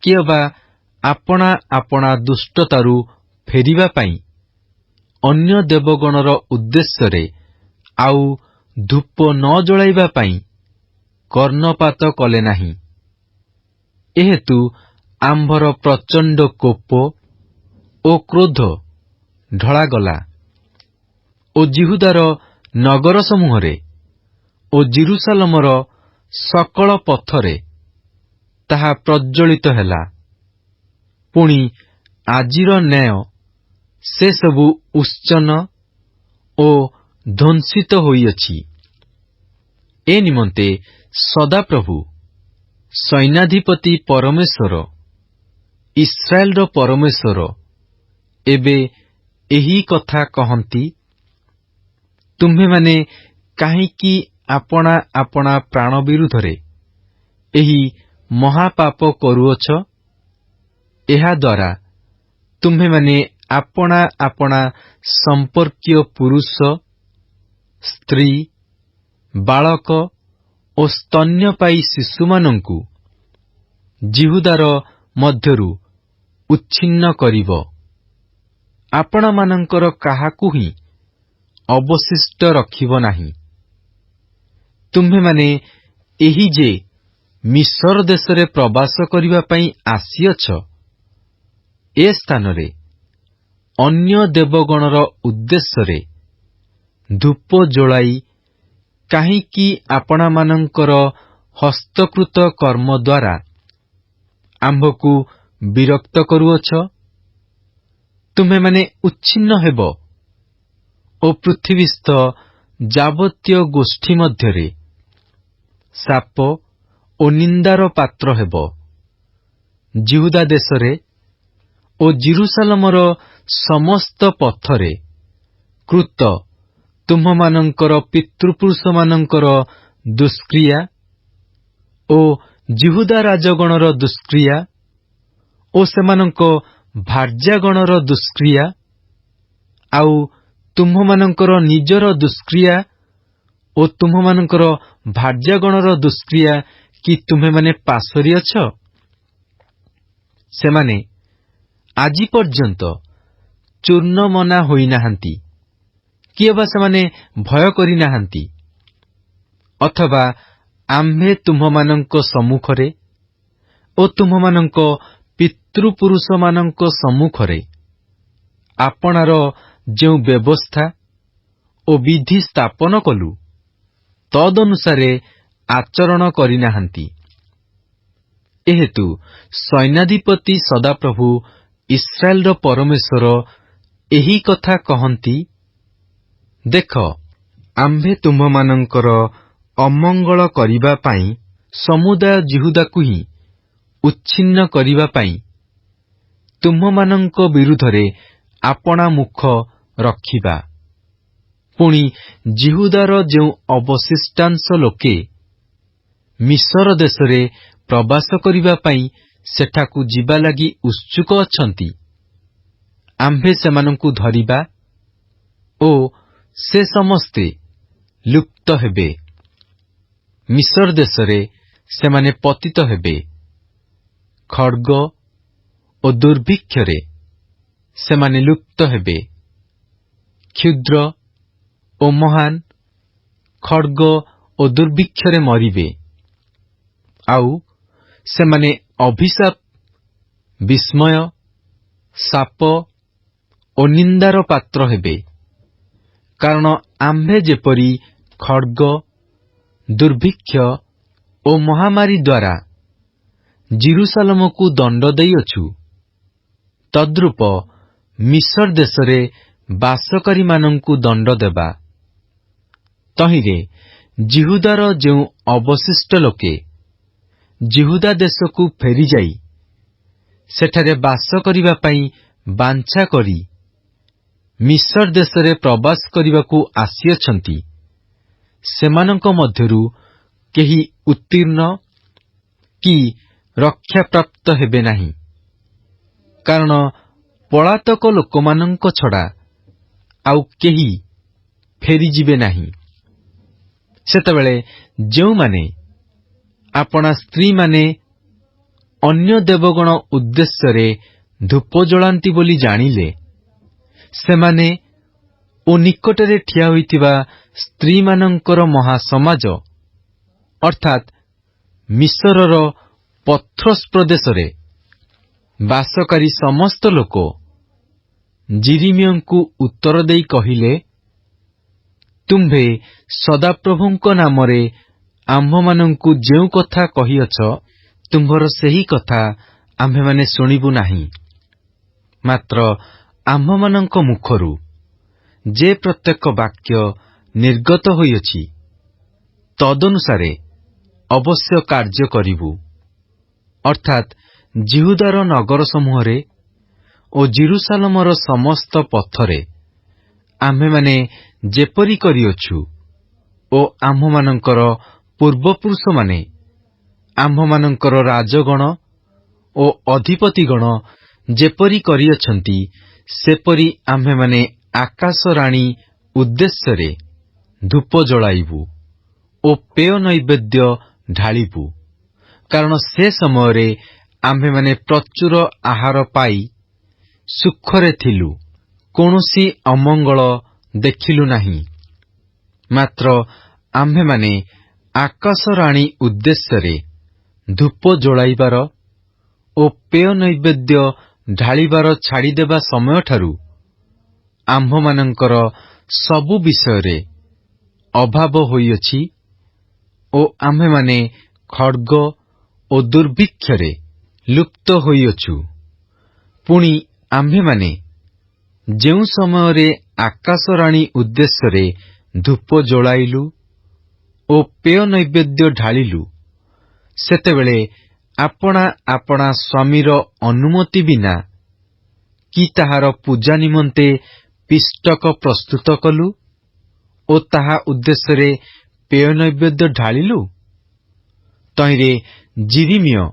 କିଏ ବା ଆପଣା ଆପଣା ଦୁଷ୍ଟତାରୁ ଫେରିବା ପାଇଁ ଅନ୍ୟ ଦେବଗଣର ଉଦ୍ଦେଶ୍ୟରେ ଆଉ ଧୂପ ନ ଜଳାଇବା ପାଇଁ କର୍ଣ୍ଣପାତ କଲେ ନାହିଁ। ଏହେତୁ ଆମ୍ଭର ପ୍ରଚଣ୍ଡ କୋପ ଓ କ୍ରୋଧ ଢଳାଗଲା ଓ ଜିହୁଦାର ନଗର ସମୂହରେ ଓ ଜେରୁସାଲେମର ସକଳ ପଥରେ ତାହା ପ୍ରଜ୍ୱଳିତ ହେଲା। ପୁଣି ଆଜିର ନ୍ୟାୟ ସେ ସବୁ ଉତ୍ସନ୍ନ ଓ ଧ୍ୱଂସିତ ହୋଇଅଛି। ଏ ନିମନ୍ତେ ସଦାପ୍ରଭୁ ସୈନ୍ୟାଧିପତି ପରମେଶ୍ୱର, ଇସ୍ରାଏଲର ପରମେଶ୍ୱର ଏବେ ଏହି କଥା କହନ୍ତି, ତୁମ୍ଭେମାନେ କାହିଁକି ଆପଣା ଆପଣା ପ୍ରାଣ ବିରୁଦ୍ଧରେ ଏହି ମହାପାପ କରୁଅଛ? ଏହାଦ୍ୱାରା ତୁମ୍ଭେମାନେ ଆପଣା ଆପଣା ସମ୍ପର୍କୀୟ ପୁରୁଷ, ସ୍ତ୍ରୀ, ବାଳକ ଓ ସ୍ତନ୍ୟପାୟୀ ଶିଶୁମାନଙ୍କୁ ଜିହୁଦାର ମଧ୍ୟରୁ ଉଚ୍ଛିନ୍ନ କରିବ। ଆପଣମାନଙ୍କର କାହାକୁ ହିଁ ଅବଶିଷ୍ଟ ରଖିବ ନାହିଁ। ତୁମ୍ଭେମାନେ ଏହି ଯେ ମିଶର ଦେଶରେ ପ୍ରବାସ କରିବା ପାଇଁ ଆସିଅଛ, ଏ ସ୍ଥାନରେ ଅନ୍ୟ ଦେବଗଣର ଉଦ୍ଦେଶ୍ୟରେ ଧୂପ ଜଳାଇ କାହିଁକି ଆପଣମାନଙ୍କର ହସ୍ତକୃତ କର୍ମ ଦ୍ୱାରା ଆମ୍ଭକୁ ବିରକ୍ତ କରୁଅଛ? ତୁମ୍ଭେମାନେ ଉଚ୍ଛିନ୍ନ ହେବ ଓ ପୃଥିବୀସ୍ଥ ଯାବତୀୟ ଗୋଷ୍ଠୀ ମଧ୍ୟରେ ଶାପ ଓ ନିନ୍ଦାର ପାତ୍ର ହେବ। ଜିହୁଦା ଦେଶରେ ଓ ଜେରୁସାଲେମର ସମସ୍ତ ପଥରେ କୃତ ତୁମ୍ଭମାନଙ୍କର ପିତୃପୁରୁଷମାନଙ୍କର ଦୁଷ୍କ୍ରିୟା ଓ ଜିହୁଦା ରାଜଗଣର ଦୁଷ୍କ୍ରିୟା ଓ ସେମାନଙ୍କ ଭାର୍ଯ୍ୟାଗଣର ଦୁଷ୍କ୍ରିୟା, ଆଉ ତୁମ୍ଭମାନଙ୍କର ନିଜର ଦୁଷ୍କ୍ରିୟା ଓ ତୁମ୍ଭମାନଙ୍କର ଭାର୍ଯ୍ୟାଗଣର ଦୁଷ୍କ୍ରିୟା କି ତୁମ୍ଭେମାନେ ପାଶୋରି ଅଛ? ସେମାନେ ଆଜି ପର୍ଯ୍ୟନ୍ତ ଚୂର୍ଣ୍ଣମନା ହୋଇନାହାନ୍ତି, କିଏ ବା ସେମାନେ ଭୟ କରିନାହାନ୍ତି। ଅଥବା ଆମ୍ଭେ ତୁମ୍ଭମାନଙ୍କ ସମ୍ମୁଖରେ ଓ ତୁମ୍ଭମାନଙ୍କ ପିତୃପୁରୁଷମାନଙ୍କ ସମ୍ମୁଖରେ ଆପଣାର ଯେଉଁ ବ୍ୟବସ୍ଥା ଓ ବିଧି ସ୍ଥାପନ କଲୁ, ତଦନୁସାରେ ଆଚରଣ କରିନାହାନ୍ତି। ଏହେତୁ ସୈନ୍ୟାଧିପତି ସଦାପ୍ରଭୁ ଇସ୍ରାଏଲର ପରମେଶ୍ୱର ଏହି କଥା କହନ୍ତି, ଦେଖ, ଆମ୍ଭେ ତୁମ୍ଭମାନଙ୍କର ଅମଙ୍ଗଳ କରିବା ପାଇଁ ସମୁଦାୟ ଜିହୁଦାକୁ ହିଁ ଉଚ୍ଛିନ୍ନ କରିବା ପାଇଁ ତୁମ୍ଭମାନଙ୍କ ବିରୁଦ୍ଧରେ ଆପଣା ମୁଖ ରଖିବା। ପୁଣି ଜିହୁଦାର ଯେଉଁ ଅବଶିଷ୍ଟାଂଶ ଲୋକେ ମିଶର ଦେଶରେ ପ୍ରବାସ କରିବା ପାଇଁ ସେଠାକୁ ଯିବା ଲାଗି ଉତ୍ସୁକ ଅଛନ୍ତି, ଆମ୍ଭେ ସେମାନଙ୍କୁ ଧରିବା ଓ ସେ ସମସ୍ତେ ଲୁପ୍ତ ହେବେ। ମିଶର ଦେଶରେ ସେମାନେ ପତିତ ହେବେ। ଖଡ୍ଗ ଓ ଦୁର୍ଭିକ୍ଷରେ ସେମାନେ ଲୁପ୍ତ ହେବେ। କ୍ଷୁଦ୍ର ଓ ମହାନ ଖଡ୍ଗ ଓ ଦୁର୍ଭିକ୍ଷରେ ମରିବେ। ଆଉ ସେମାନେ ଅଭିଶାପ, ବିସ୍ମୟ, ଶାପ ଓ ନିନ୍ଦାର ପାତ୍ର ହେବେ। କାରଣ ଆମ୍ଭେ ଯେପରି ଖଡ୍ଗ, ଦୁର୍ଭିକ୍ଷ ଓ ମହାମାରୀ ଦ୍ୱାରା ଜେରୁସାଲେମକୁ ଦଣ୍ଡ ଦେଇଅଛୁ, ତଦ୍ରୂପ ମିଶର ଦେଶରେ ବାସକାରୀମାନଙ୍କୁ ଦଣ୍ଡ ଦେବା। ତହିଁରେ ଜିହୁଦାର ଯେଉଁ ଅବଶିଷ୍ଟ ଲୋକେ ଜିହୁଦା ଦେଶକୁ ଫେରିଯାଇ ସେଠାରେ ବାସ କରିବା ପାଇଁ ବାଞ୍ଛା କରି ମିଶର ଦେଶରେ ପ୍ରବାସ କରିବାକୁ ଆସିଅଛନ୍ତି, ସେମାନଙ୍କ ମଧ୍ୟରୁ କେହି ଉତ୍ତୀର୍ଣ୍ଣ କି ରକ୍ଷାପ୍ରାପ୍ତ ହେବେ ନାହିଁ। କାରଣ ପଳାତକ ଲୋକମାନଙ୍କ ଛଡ଼ା ଆଉ କେହି ଫେରିଯିବେ ନାହିଁ। ସେତେବେଳେ ଯେଉଁମାନେ ଆପଣା ସ୍ତ୍ରୀମାନେ ଅନ୍ୟ ଦେବଗଣ ଉଦ୍ଦେଶ୍ୟରେ ଧୂପ ଜଳାନ୍ତି ବୋଲି ଜାଣିଲେ, ସେମାନେ ଓ ନିକଟରେ ଠିଆ ହୋଇଥିବା ସ୍ତ୍ରୀମାନଙ୍କର ମହାସମାଜ ଅର୍ଥାତ୍ ମିଶରର ପଥ୍ରୋସ୍ ପ୍ରଦେଶରେ ବାସକାରୀ ସମସ୍ତ ଲୋକ ଯିରିମିୟଙ୍କୁ ଉତ୍ତର ଦେଇ କହିଲେ, ତୁମ୍ଭେ ସଦାପ୍ରଭୁଙ୍କ ନାମରେ ଆମ୍ଭମାନଙ୍କୁ ଯେଉଁ କଥା କହିଅଛ, ତୁମ୍ଭର ସେହି କଥା ଆମ୍ଭେମାନେ ଶୁଣିବୁ ନାହିଁ। ମାତ୍ର ଆମ୍ଭମାନଙ୍କ ମୁଖରୁ ଯେ ପ୍ରତ୍ୟେକ ବାକ୍ୟ ନିର୍ଗତ ହୋଇଅଛି, ତଦନୁସାରେ ଅବଶ୍ୟ କାର୍ଯ୍ୟ କରିବୁ। ଅର୍ଥାତ୍ ଜିହୁଦାର ନଗର ସମୂହରେ ଓ ଜେରୁସାଲେମର ସମସ୍ତ ପଥରେ ଆମ୍ଭେମାନେ ଯେପରି କରିଅଛୁ ଓ ଆମ୍ଭମାନଙ୍କର ପୂର୍ବପୁରୁଷମାନେ ଆମ୍ଭମାନଙ୍କର ରାଜଗଣ ଓ ଅଧିପତିଗଣ ଯେପରି କରିଅଛନ୍ତି, ସେପରି ଆମ୍ଭେମାନେ ଆକାଶରାଣୀ ଉଦ୍ଦେଶ୍ୟରେ ଧୂପ ଜଳାଇବୁ ଓ ପେୟ ନୈବେଦ୍ୟ ଢାଳିବୁ। କାରଣ ସେ ସମୟରେ ଆମ୍ଭେମାନେ ପ୍ରଚୁର ଆହାର ପାଇ ସୁଖରେ ଥିଲୁ, କୌଣସି ଅମଙ୍ଗଳ ଦେଖିଲୁ ନାହିଁ। ମାତ୍ର ଆମ୍ଭେମାନେ ଆକାଶରାଣୀ ଉଦ୍ଦେଶ୍ୟରେ ଧୂପ ଜଳାଇବାର ଓ ପେୟ ନୈବେଦ୍ୟ ଢାଳିବାର ଛାଡ଼ିଦେବା ସମୟଠାରୁ ଆମ୍ଭମାନଙ୍କର ସବୁ ବିଷୟରେ ଅଭାବ ହୋଇଅଛି ଓ ଆମ୍ଭେମାନେ ଖଡ୍ଗ ଓ ଦୁର୍ଭିକ୍ଷରେ ଲୁପ୍ତ ହୋଇଅଛୁ। ପୁଣି ଆମ୍ଭେମାନେ ଯେଉଁ ସମୟରେ ଆକାଶରାଣୀ ଉଦ୍ଦେଶ୍ୟରେ ଧୂପ ଜଳାଇଲୁ ଓ ପେୟ ନୈବେଦ୍ୟ ଢାଳିଲୁ, ସେତେବେଳେ ଆପଣା ଆପଣା ସ୍ୱାମୀର ଅନୁମତି ବିନା କି ତାହାର ପୂଜା ନିମନ୍ତେ ପିଷ୍ଟକ ପ୍ରସ୍ତୁତ କଲୁ ଓ ତାହା ଉଦ୍ଦେଶ୍ୟରେ ପେୟ ନୈବେଦ୍ୟ ଢାଳିଲୁ। ତହିଁରେ ଯିରିମିୟ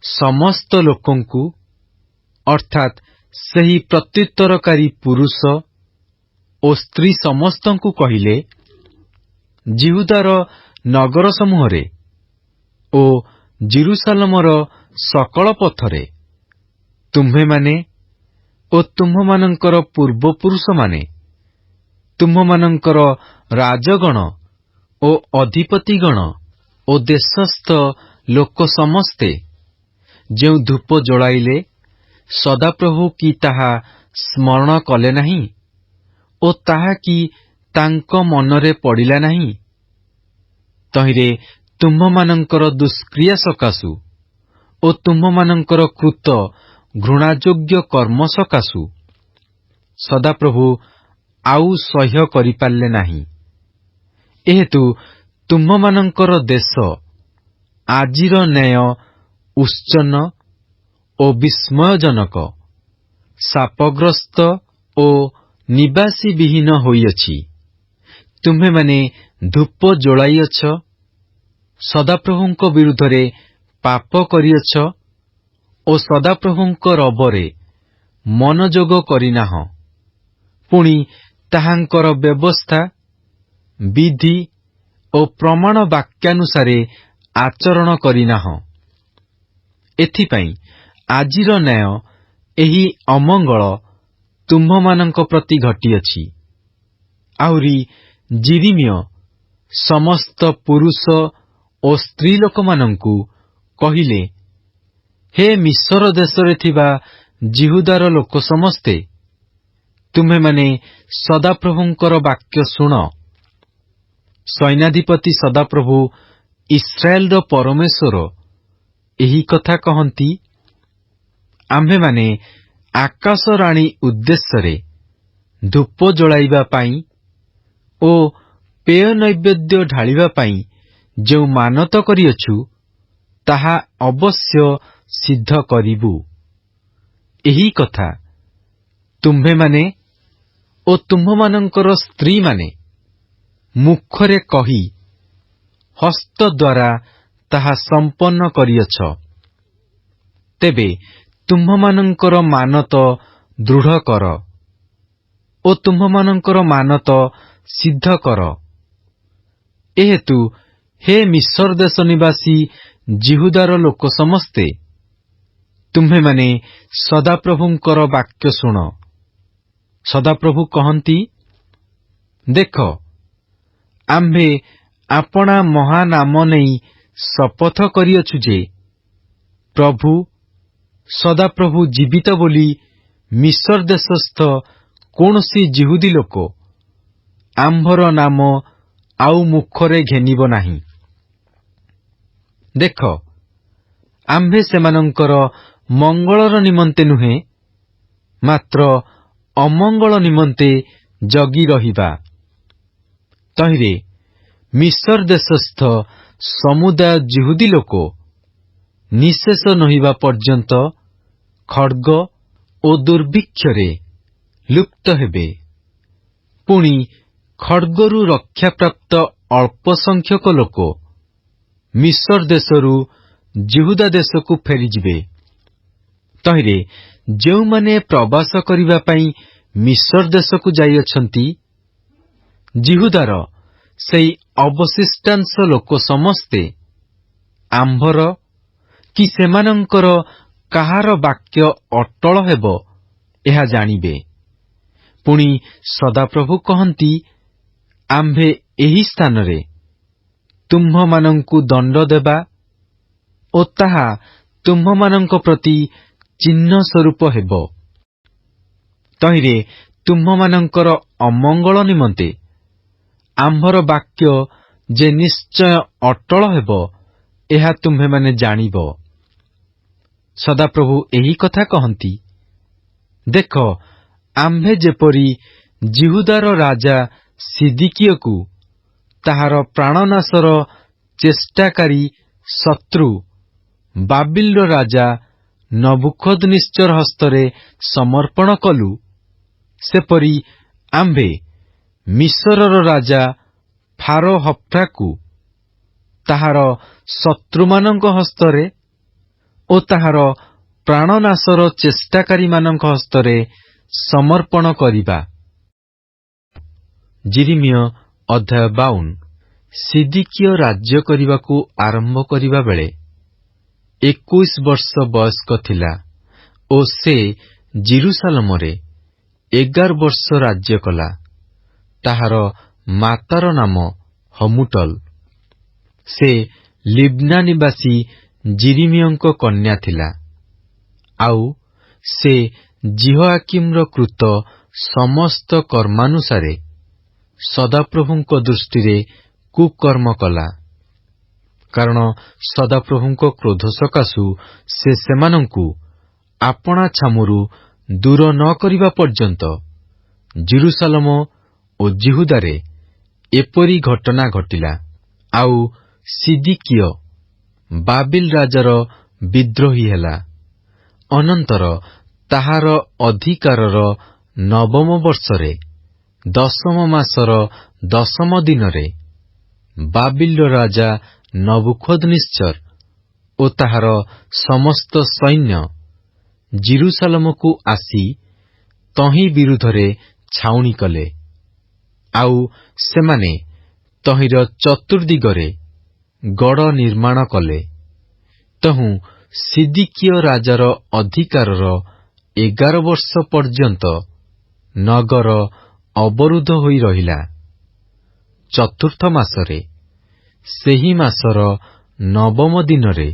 ସମସ୍ତ ଲୋକଙ୍କୁ ଅର୍ଥାତ୍ ସେହି ପ୍ରତ୍ୟୁତ୍ତରକାରୀ ପୁରୁଷ ଓ ସ୍ତ୍ରୀ ସମସ୍ତଙ୍କୁ କହିଲେ, ଜିହୁଦାର ନଗର ସମୂହରେ ଓ ଜେରୁସାଲେମର ସକଳ ପଥରେ ତୁମ୍ଭେମାନେ ଓ ତୁମ୍ଭମାନଙ୍କର ପୂର୍ବପୁରୁଷମାନେ, ତୁମ୍ଭମାନଙ୍କର ରାଜଗଣ ଓ ଅଧିପତିଗଣ ଓ ଦେଶସ୍ଥ ଲୋକ ସମସ୍ତେ ଯେଉଁ ଧୂପ ଜଳାଇଲେ, ସଦାପ୍ରଭୁ କି ତାହା ସ୍ମରଣ କଲେ ନାହିଁ ଓ ତାହା କି ତାଙ୍କ ମନରେ ପଡ଼ିଲା ନାହିଁ? ତହିଁରେ ତୁମ୍ଭମାନଙ୍କର ଦୁଷ୍କ୍ରିୟା ସକାଶୁ ଓ ତୁମ୍ଭମାନଙ୍କର କୃତ ଘୃଣାଯୋଗ୍ୟ କର୍ମ ସକାଶୁ ସଦାପ୍ରଭୁ ଆଉ ସହ୍ୟ କରିପାରିଲେ ନାହିଁ। ଏହେତୁ ତୁମ୍ଭମାନଙ୍କର ଦେଶ ଆଜିର ନ୍ୟାୟ ଉତ୍ସନ୍ନ ଓ ବିସ୍ମୟଜନକ, ଶାପଗ୍ରସ୍ତ ଓ ନିବାସୀବିହୀନ ହୋଇଅଛି। ତୁମ୍ଭେମାନେ ଧୂପ ଜଳାଇଅଛ, ସଦାପ୍ରଭୁଙ୍କ ବିରୁଦ୍ଧରେ ପାପ କରିଅଛ ଓ ସଦାପ୍ରଭୁଙ୍କ ରବରେ ମନୋଯୋଗ କରିନାହଁ। ପୁଣି ତାହାଙ୍କର ବ୍ୟବସ୍ଥା, ବିଧି ଓ ପ୍ରମାଣ ବାକ୍ୟାନୁସାରେ ଆଚରଣ କରିନାହଁ। ଏଥିପାଇଁ ଆଜିର ନ୍ୟାୟ ଏହି ଅମଙ୍ଗଳ ତୁମ୍ଭମାନଙ୍କ ପ୍ରତି ଘଟିଅଛି। ଆହୁରି ଯିରିମିୟ ସମସ୍ତ ପୁରୁଷ ଓ ସ୍ତ୍ରୀ ଲୋକମାନଙ୍କୁ କହିଲେ, ହେ ମିଶର ଦେଶରେ ଥିବା ଜିହୁଦାର ଲୋକ ସମସ୍ତେ, ତୁମ୍ଭେମାନେ ସଦାପ୍ରଭୁଙ୍କର ବାକ୍ୟ ଶୁଣ। ସୈନ୍ୟାଧିପତି ସଦାପ୍ରଭୁ ଇସ୍ରାଏଲର ପରମେଶ୍ୱର ଏହି କଥା କହନ୍ତି, ଆମ୍ଭେମାନେ ଆକାଶରାଣୀ ଉଦ୍ଦେଶ୍ୟରେ ଧୂପ ଜଳାଇବା ପାଇଁ ଓ ପେୟ ନୈବେଦ୍ୟ ଢାଳିବା ପାଇଁ ଯେଉଁ ମାନତ କରିଅଛୁ, ତାହା ଅବଶ୍ୟ ସିଦ୍ଧ କରିବୁ। ଏହି କଥା ତୁମ୍ଭେମାନେ ଓ ତୁମ୍ଭମାନଙ୍କର ସ୍ତ୍ରୀମାନେ ମୁଖରେ କହି ହସ୍ତଦ୍ୱାରା ତାହା ସମ୍ପନ୍ନ କରିଅଛ। ତେବେ ତୁମ୍ଭମାନଙ୍କର ମାନତ ଦୃଢ଼ କର। ଓ ତୁମ୍ଭମାନଙ୍କର ମାନତ ସିଦ୍ଧ କର। ଏହେତୁ ହେ ମିଶ୍ର ଦେଶ ନିବାସୀ ଜିହୁଦାର ଲୋକ ସମସ୍ତେ, ତୁମ୍ଭେମାନେ ସଦାପ୍ରଭୁଙ୍କର ବାକ୍ୟ ଶୁଣ। ସଦାପ୍ରଭୁ କହନ୍ତି, ଦେଖ, ଆମ୍ଭେ ଆପଣା ମହାନାମ ନେଇ ଶପଥ କରିଅଛୁ ଯେ ପ୍ରଭୁ ସଦାପ୍ରଭୁ ଜୀବିତ ବୋଲି ମିଶ୍ର ଦେଶସ୍ଥ କୌଣସି ଜିହୁଦୀ ଲୋକ ଆମ୍ଭର ନାମ ଆଉ ମୁଖରେ ଘେନିବ ନାହିଁ। ଦେଖ, ଆମ୍ଭେ ସେମାନଙ୍କର ମଙ୍ଗଳର ନିମନ୍ତେ ନୁହେଁ, ମାତ୍ର ଅମଙ୍ଗଳ ନିମନ୍ତେ ଜଗି ରହିବା। ତହିଁରେ ମିଶ୍ର ଦେଶସ୍ଥ ସମୁଦାୟ ଜିହୁଦୀ ଲୋକ ନିଃଶେଷ ନହିବା ପର୍ଯ୍ୟନ୍ତ ଖଡ୍ଗ ଓ ଦୁର୍ଭିକ୍ଷରେ ଲୁପ୍ତ ହେବେ। ପୁଣି ଖଡ୍ଗରୁ ରକ୍ଷାପ୍ରାପ୍ତ ଅଳ୍ପ ସଂଖ୍ୟକ ଲୋକ ମିଶ୍ର ଦେଶରୁ ଜିହୁଦା ଦେଶକୁ ଫେରିଯିବେ। ତହିଁରେ ଯେଉଁମାନେ ପ୍ରବାସ କରିବା ପାଇଁ ମିଶ୍ର ଦେଶକୁ ଯାଇଅଛନ୍ତି, ଜିହୁଦାର ସେହି ଅବଶିଷ୍ଟାଂଶ ଲୋକ ସମସ୍ତେ ଆମ୍ଭର କି ସେମାନଙ୍କର କାହାର ବାକ୍ୟ ଅଟଳ ହେବ ଏହା ଜାଣିବେ। ପୁଣି ସଦାପ୍ରଭୁ କହନ୍ତି, ଆମ୍ଭେ ଏହି ସ୍ଥାନରେ ତୁମ୍ଭମାନଙ୍କୁ ଦଣ୍ଡ ଦେବା ଓ ତାହା ତୁମ୍ଭମାନଙ୍କ ପ୍ରତି ଚିହ୍ନ ସ୍ୱରୂପ ହେବ। ତହିଁରେ ତୁମ୍ଭମାନଙ୍କର ଅମଙ୍ଗଳ ନିମନ୍ତେ ଆମ୍ଭର ବାକ୍ୟ ଯେ ନିଶ୍ଚୟ ଅଟଳ ହେବ, ଏହା ତୁମ୍ଭେମାନେ ଜାଣିବ। ସଦାପ୍ରଭୁ ଏହି କଥା କହନ୍ତି, ଦେଖ, ଆମ୍ଭେ ଯେପରି ଜିହୁଦାର ରାଜା ସିଦିକିୟକୁ ତାହାର ପ୍ରାଣନାଶର ଚେଷ୍ଟାକାରୀ ଶତ୍ରୁ ବାବିଲର ରାଜା ନବୁଖଦ୍ନେଚ୍ଚର ହସ୍ତରେ ସମର୍ପଣ କଲୁ, ସେପରି ଆମ୍ଭେ ମିଶ୍ରର ରାଜା ଫାରୋ ହଫ୍ରାକୁ ତାହାର ଶତ୍ରୁମାନଙ୍କ ହସ୍ତରେ ଓ ତାହାର ପ୍ରାଣନାଶର ଚେଷ୍ଟାକାରୀମାନଙ୍କ ହସ୍ତରେ ସମର୍ପଣ କରିବା। ଯିରିମିୟ ଅଧ୍ୟାୟ 52। ସିଦିକିୟ ରାଜ୍ୟ କରିବାକୁ ଆରମ୍ଭ କରିବା ବେଳେ 21 ବର୍ଷ ବୟସ୍କ ଥିଲା ଓ ସେ ଜିରୁସାଲମରେ 11 ବର୍ଷ ରାଜ୍ୟ କଲା। ତାହାର ମାତାର ନାମ ହମୁଟଲ। ସେ ଲିବ୍ନା ନିବାସୀ ଯିରିମିୟଙ୍କ କନ୍ୟା ଥିଲା। ଆଉ ସେ ଜିହୋଆକିମର କୃତ ସମସ୍ତ କର୍ମାନୁସାରେ ସଦାପ୍ରଭୁଙ୍କ ଦୃଷ୍ଟିରେ କୁକର୍ମ କଲା। କାରଣ ସଦାପ୍ରଭୁଙ୍କ କ୍ରୋଧ ସକାଶୁ ସେ ସେମାନଙ୍କୁ ଆପଣା ଛାମୁରୁ ଦୂର ନ କରିବା ପର୍ଯ୍ୟନ୍ତ ଜିରୁସାଲମ ଓ ଜିହୁଦାରେ ଏପରି ଘଟଣା ଘଟିଲା। ଆଉ ସିଦିକିୟ ବାବିଲ ରାଜାର ବିଦ୍ରୋହୀ ହେଲା। ଅନନ୍ତର ତାହାର ଅଧିକାରର 9ମ ବର୍ଷରେ 10ମ ମାସର 10ମ ଦିନରେ ବାବିଲର ରାଜା ନବୁଖଦ୍ନେଚ୍ଚର ଓ ତାହାର ସମସ୍ତ ସୈନ୍ୟ ଜିରୁସାଲମକୁ ଆସି ତହିଁ ବିରୁଦ୍ଧରେ ଛାଉଣି କଲେ। ଆଉ ସେମାନେ ତହିଁର ଚତୁର୍ଦିଗରେ ଗଡ଼ ନିର୍ମାଣ କଲେ। ତହୁଁ ସିଦିକିୟ ରାଜାର ଅଧିକାରର 11 ବର୍ଷ ପର୍ଯ୍ୟନ୍ତ ନଗର ଅବରୁଦ୍ଧ ହୋଇ ରହିଲା। ଚତୁର୍ଥ ମାସରେ, ସେହି ମାସର 9ମ ଦିନରେ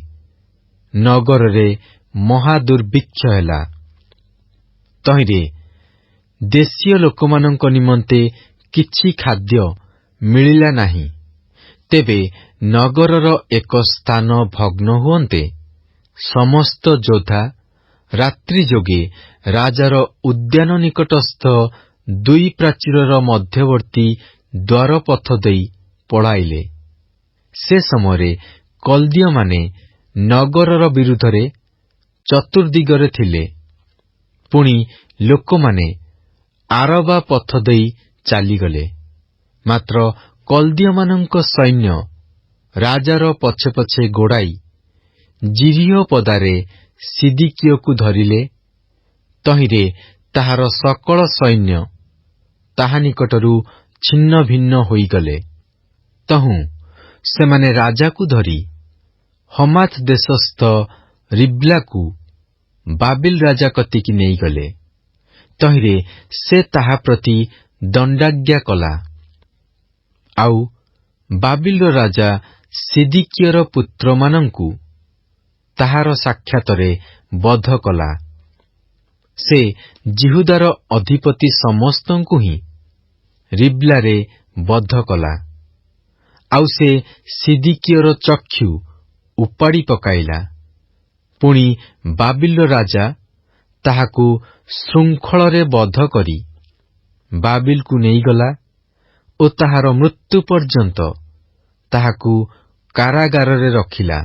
ନଗରରେ ମହାଦୁର୍ଭିକ୍ଷ ହେଲା। ତହିଁରେ ଦେଶୀୟ ଲୋକମାନଙ୍କ ନିମନ୍ତେ କିଛି ଖାଦ୍ୟ ମିଳିଲା ନାହିଁ। ତେବେ ନଗରର ଏକ ସ୍ଥାନ ଭଗ୍ନ ହୁଅନ୍ତେ ସମସ୍ତ ଯୋଦ୍ଧା ରାତ୍ରି ଯୋଗେ ରାଜାର ଉଦ୍ୟାନ ନିକଟସ୍ଥ 2 ପ୍ରାଚୀରର ମଧ୍ୟବର୍ତ୍ତୀ ଦ୍ୱାରପଥ ଦେଇ ପଳାଇଲେ। ସେ ସମୟରେ କଲ୍ଦୀୟମାନେ ନଗରର ବିରୁଦ୍ଧରେ ଚତୁର୍ଦିଗରେ ଥିଲେ। ପୁଣି ଲୋକମାନେ ଆରବା ପଥ ଦେଇ ଚାଲିଗଲେ। ମାତ୍ର କଲ୍ଦୀୟମାନଙ୍କ ସୈନ୍ୟ ରାଜାର ପଛେ ପଛେ ଗୋଡ଼ାଇ ଜିରିହ ପଦାରେ ସିଦିକିୟକୁ ଧରିଲେ। ତହିଁରେ ତାହାର ସକଳ ସୈନ୍ୟ ତାହା ନିକଟରୁ ଛିନ୍ନ ଭିନ୍ନ ହୋଇଗଲେ। ତହୁଁ ସେମାନେ ରାଜାକୁ ଧରି ହମାଥ ଦେଶସ୍ଥ ରିବ୍ଲାକୁ ବାବିଲ ରାଜା କତିକି ନେଇଗଲେ। ତହିଁରେ ସେ ତାହା ପ୍ରତି ଦଣ୍ଡାଜ୍ଞା କଲା। ଆଉ ବାବିଲର ରାଜା ସିଦିକିୟର ପୁତ୍ରମାନଙ୍କୁ ତାହାର ସାକ୍ଷାତରେ ବଧ କଲା। ସେ ଜିହୁଦାର ଅଧିପତି ସମସ୍ତଙ୍କୁ ହିଁ ରିବ୍ଲାରେ ବଧ କଲା। ଆଉ ସେ ସିଦିକିୟର ଚକ୍ଷୁ ଉପାଡ଼ି ପକାଇଲା। ପୁଣି ବାବିଲର ରାଜା ତାହାକୁ ଶୃଙ୍ଖଳରେ ବଧ କରି ବାବିଲକୁ ନେଇଗଲା ଓ ତାହାର ମୃତ୍ୟୁ ପର୍ଯ୍ୟନ୍ତ ତାହାକୁ କାରାଗାରରେ ରଖିଲା।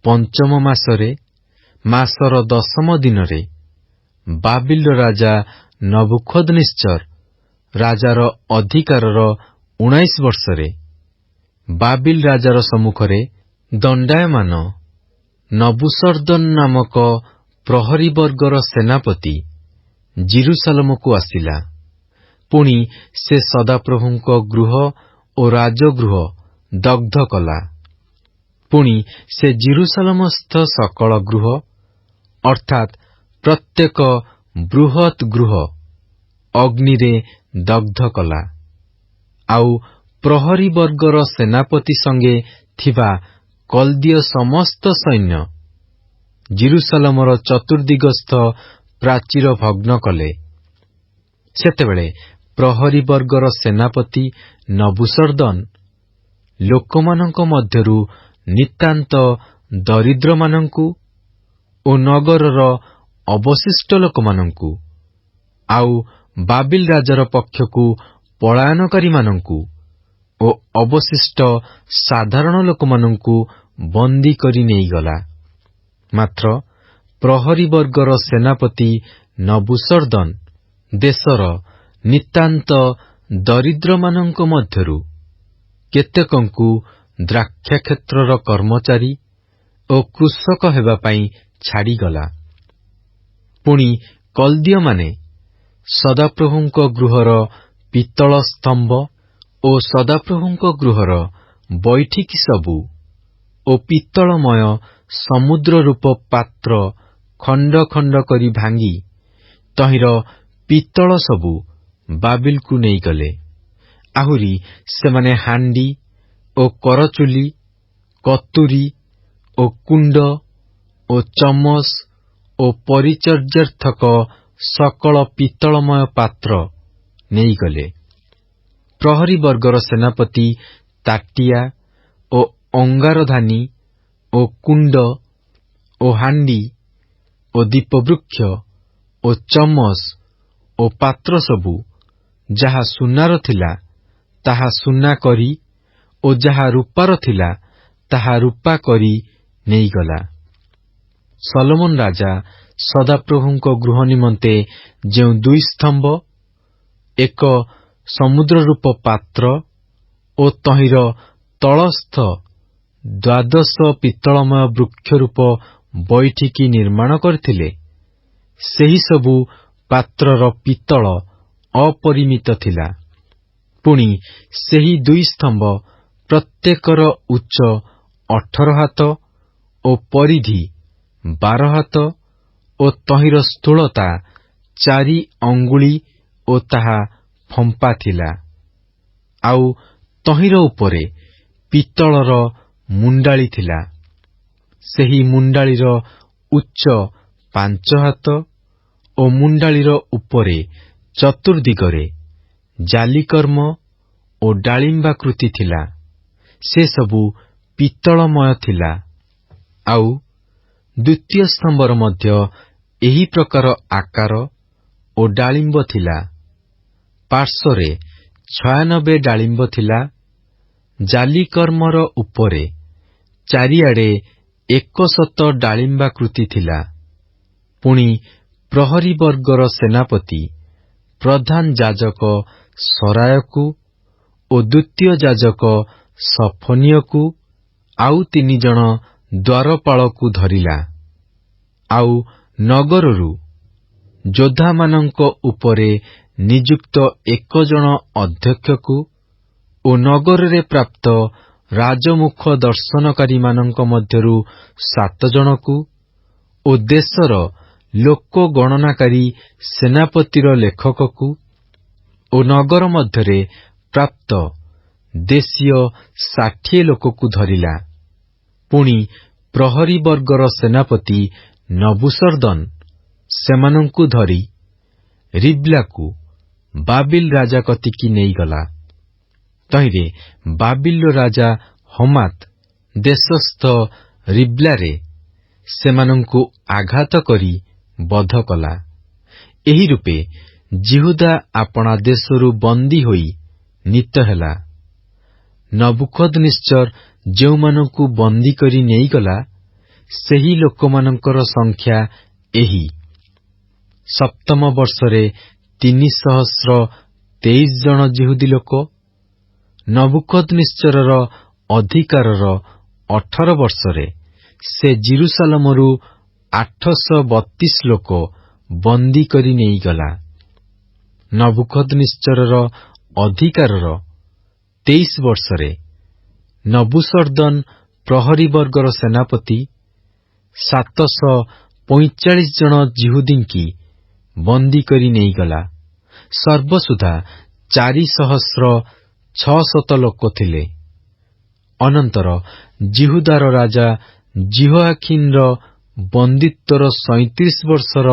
ପଞ୍ଚମ ମାସରେ ମାସର 10ମ ଦିନରେ ବାବିଲର ରାଜା ନବୁଖଦ୍ନେସ୍ଚର ରାଜାର ଅଧିକାରର 19 ବର୍ଷରେ ବାବିଲ ରାଜାର ସମ୍ମୁଖରେ ଦଣ୍ଡାୟମାନ ନବୁସର୍ଦନ ନାମକ ପ୍ରହରୀବର୍ଗର ସେନାପତି ଜିରୁସାଲମକୁ ଆସିଲା। ପୁଣି ସେ ସଦାପ୍ରଭୁଙ୍କ ଗୃହ ଓ ରାଜଗୃହ ଦଗ୍ଧ କଲା। ପୁଣି ସେ ଜିରୁସାଲମସ୍ଥ ସକଳ ଗୃହ ଅର୍ଥାତ୍ ପ୍ରତ୍ୟେକ ବୃହତ୍ ଗୃହ ଅଗ୍ନିରେ ଦଗ୍ଧ କଲା। ଆଉ ପ୍ରହରୀବର୍ଗର ସେନାପତି ସଙ୍ଗେ ଥିବା କଲ୍ଦୀୟ ସମସ୍ତ ସୈନ୍ୟ ଜିରୁସାଲମର ଚତୁର୍ଦିଗସ୍ଥ ପ୍ରାଚୀର ଭଗ୍ନ କଲେ। ସେତେବେଳେ ପ୍ରହରୀବର୍ଗର ସେନାପତି ନବୁସର୍ଦନ ଲୋକମାନଙ୍କ ମଧ୍ୟରୁ ନିତାନ୍ତ ଦରିଦ୍ରମାନଙ୍କୁ ଓ ନଗରର ଅବଶିଷ୍ଟ ଲୋକମାନଙ୍କୁ ଆଉ ବାବିଲ ରାଜାର ପକ୍ଷକୁ ପଳାୟନକାରୀମାନଙ୍କୁ ଓ ଅବଶିଷ୍ଟ ସାଧାରଣ ଲୋକମାନଙ୍କୁ ବନ୍ଦୀ କରି ନେଇଗଲା। ମାତ୍ର ପ୍ରହରୀବର୍ଗର ସେନାପତି ନବୁସର୍ଦନ ଦେଶର ନିତାନ୍ତ ଦରିଦ୍ରମାନଙ୍କ ମଧ୍ୟରୁ କେତେକଙ୍କୁ ଦ୍ରାକ୍ଷାକ୍ଷେତ୍ରର କର୍ମଚାରୀ ଓ କୃଷକ ହେବା ପାଇଁ ଛାଡ଼ିଗଲା। ପୁଣି କଲ୍ଦୀୟମାନେ ସଦାପ୍ରଭୁଙ୍କ ଗୃହର ପିତ୍ତଳ ସ୍ତମ୍ଭ ଓ ସଦାପ୍ରଭୁଙ୍କ ଗୃହର ବୈଠିକି ସବୁ ଓ ପିତ୍ତଳମୟ ସମୁଦ୍ର ରୂପ ପାତ୍ର ଖଣ୍ଡ ଖଣ୍ଡ କରି ଭାଙ୍ଗି ତହିଁର ପିତ୍ତଳ ସବୁ ବାବିଲକୁ ନେଇଗଲେ। ଆହୁରି ସେମାନେ ହାଣ୍ଡି ଓ କରଚୁଲି, କତୁରୀ ଓ କୁଣ୍ଡ ଓ ଚମସ ଓ ପରିଚର୍ଯ୍ୟାର୍ଥକ ସକଳ ପିତ୍ତଳମୟ ପାତ୍ର ନେଇଗଲେ। ପ୍ରହରୀବର୍ଗର ସେନାପତି ତାଟିଆ ଓ ଅଙ୍ଗାରଧାନୀ ଓ କୁଣ୍ଡ ଓ ହାଣ୍ଡି ଓ ଦୀପବୃକ୍ଷ ଓ ଚମସ ଓ ପାତ୍ର ସବୁ ଯାହା ସୁନାର ଥିଲା ତାହା ସୁନା କରି ଓ ଯାହା ରୂପାର ଥିଲା ତାହା ରୂପା କରି ନେଇଗଲା। ସଲୋମନ ରାଜା ସଦାପ୍ରଭୁଙ୍କ ଗୃହ ନିମନ୍ତେ ଯେଉଁ 2 ସ୍ତମ୍ଭ, ଏକ ସମୁଦ୍ରରୂପ ପାତ୍ର ଓ ତହିଁର ତଳସ୍ଥ 12 ପିତ୍ତଳମୟ ବୃକ୍ଷରୂପ ବୈଠିକି ନିର୍ମାଣ କରିଥିଲେ, ସେହି ସବୁ ପାତ୍ରର ପିତ୍ତଳ ଅପରିମିତ ଥିଲା। ପୁଣି ସେହି 2 ସ୍ତମ୍ଭ ପ୍ରତ୍ୟେକର ଉଚ୍ଚ 18 ହାତ ଓ ପରିଧି 12 ହାତ ଓ ତହିଁର ସ୍ଥୂଳତା 4 ଅଙ୍ଗୁଳି ଓ ତାହା ଫମ୍ପା ଥିଲା। ଆଉ ତହିଁର ଉପରେ ପିତ୍ତଳର ମୁଣ୍ଡାଳି ଥିଲା। ସେହି ମୁଣ୍ଡାଳିର ଉଚ୍ଚ 5 ହାତ ଓ ମୁଣ୍ଡାଳିର ଉପରେ ଚତୁର୍ଦିଗରେ ଜାଲିକର୍ମ ଓ ଡାଳିମ୍ବାକୃତି ଥିଲା। ସେ ସବୁ ପିତ୍ତଳମୟ ଥିଲା। ଆଉ ଦ୍ୱିତୀୟ ସ୍ତମ୍ଭର ମଧ୍ୟ ଏହି ପ୍ରକାର ଆକାର ଓ ଡାଳିମ୍ବ ଥିଲା। ପାର୍ଶ୍ୱରେ 96 ଡାଳିମ୍ବ ଥିଲା। ଜାଲିକର୍ମର ଉପରେ ଚାରିଆଡ଼େ 100 ଡାଳିମ୍ବାକୃତି ଥିଲା। ପୁଣି ପ୍ରହରୀବର୍ଗର ସେନାପତି ପ୍ରଧାନ ଯାଜକ ସରାୟକୁ ଓ ଦ୍ୱିତୀୟ ଯାଜକ ସଫନିୟକୁ ଆଉ 3 ଜଣ ଦ୍ୱାରପାଳକୁ ଧରିଲା। ଆଉ ନଗରରୁ ଯୋଦ୍ଧାମାନଙ୍କ ଉପରେ ନିଯୁକ୍ତ 1 ଜଣ ଅଧ୍ୟକ୍ଷକୁ ଓ ନଗରରେ ପ୍ରାପ୍ତ ରାଜମୁଖ ଦର୍ଶନକାରୀମାନଙ୍କ ମଧ୍ୟରୁ 7 ଜଣକୁ ଓ ଦେଶର ଲୋକ ଗଣନାକାରୀ ସେନାପତିର ଲେଖକକୁ ଓ ନଗର ମଧ୍ୟରେ ପ୍ରାପ୍ତ ଦେଶୀୟ 60 ଲୋକକୁ ଧରିଲା। ପୁଣି ପ୍ରହରୀ ବର୍ଗର ସେନାପତି ନବୁସର୍ଦନ ସେମାନଙ୍କୁ ଧରି ରିବ୍ଲାକୁ ବାବିଲ ରାଜା କତିକି ନେଇଗଲା। ତହିଁରେ ବାବିଲର ରାଜା ହମାତ ଦେଶସ୍ଥ ରିବ୍ଲାରେ ସେମାନଙ୍କୁ ଆଘାତ କରି ବଧ କଲା। ଏହି ରୂପେ ଜିହୁଦା ଆପଣା ଦେଶରୁ ବନ୍ଦୀ ହୋଇ ନୀତ ହେଲା। ନବୁକଦନେସ୍ଚର ଯେଉଁମାନଙ୍କୁ ବନ୍ଦୀ କରି ନେଇଗଲା, ସେହି ଲୋକମାନଙ୍କର ସଂଖ୍ୟା ଏହି: 7ମ ବର୍ଷରେ 323 ଜଣ ଜିହୁଦୀ ଲୋକ, ନବୁକଦନେସ୍ଚରର ଅଧିକାରର 18 ବର୍ଷରେ ସେ ଜିରୁସାଲମରୁ 832 ଲୋକ ବନ୍ଦୀ କରି ନେଇଗଲା। ନବୁକଦନେସ୍ଚରର ଅଧିକାରର 23 ବର୍ଷରେ ନବୁସର୍ଦନ ପ୍ରହରୀ ବର୍ଗର ସେନାପତି 745 ଜଣ ଜିହୁଦୀଙ୍କି ବନ୍ଦୀ କରି ନେଇଗଲା। ସର୍ବସୁଦ୍ଧା 4600 ଲୋକ ଥିଲେ। ଅନନ୍ତର ଜିହୁଦାର ରାଜା ଜିହୋଆଖିନର ବନ୍ଦୀତ୍ୱର 37 ବର୍ଷର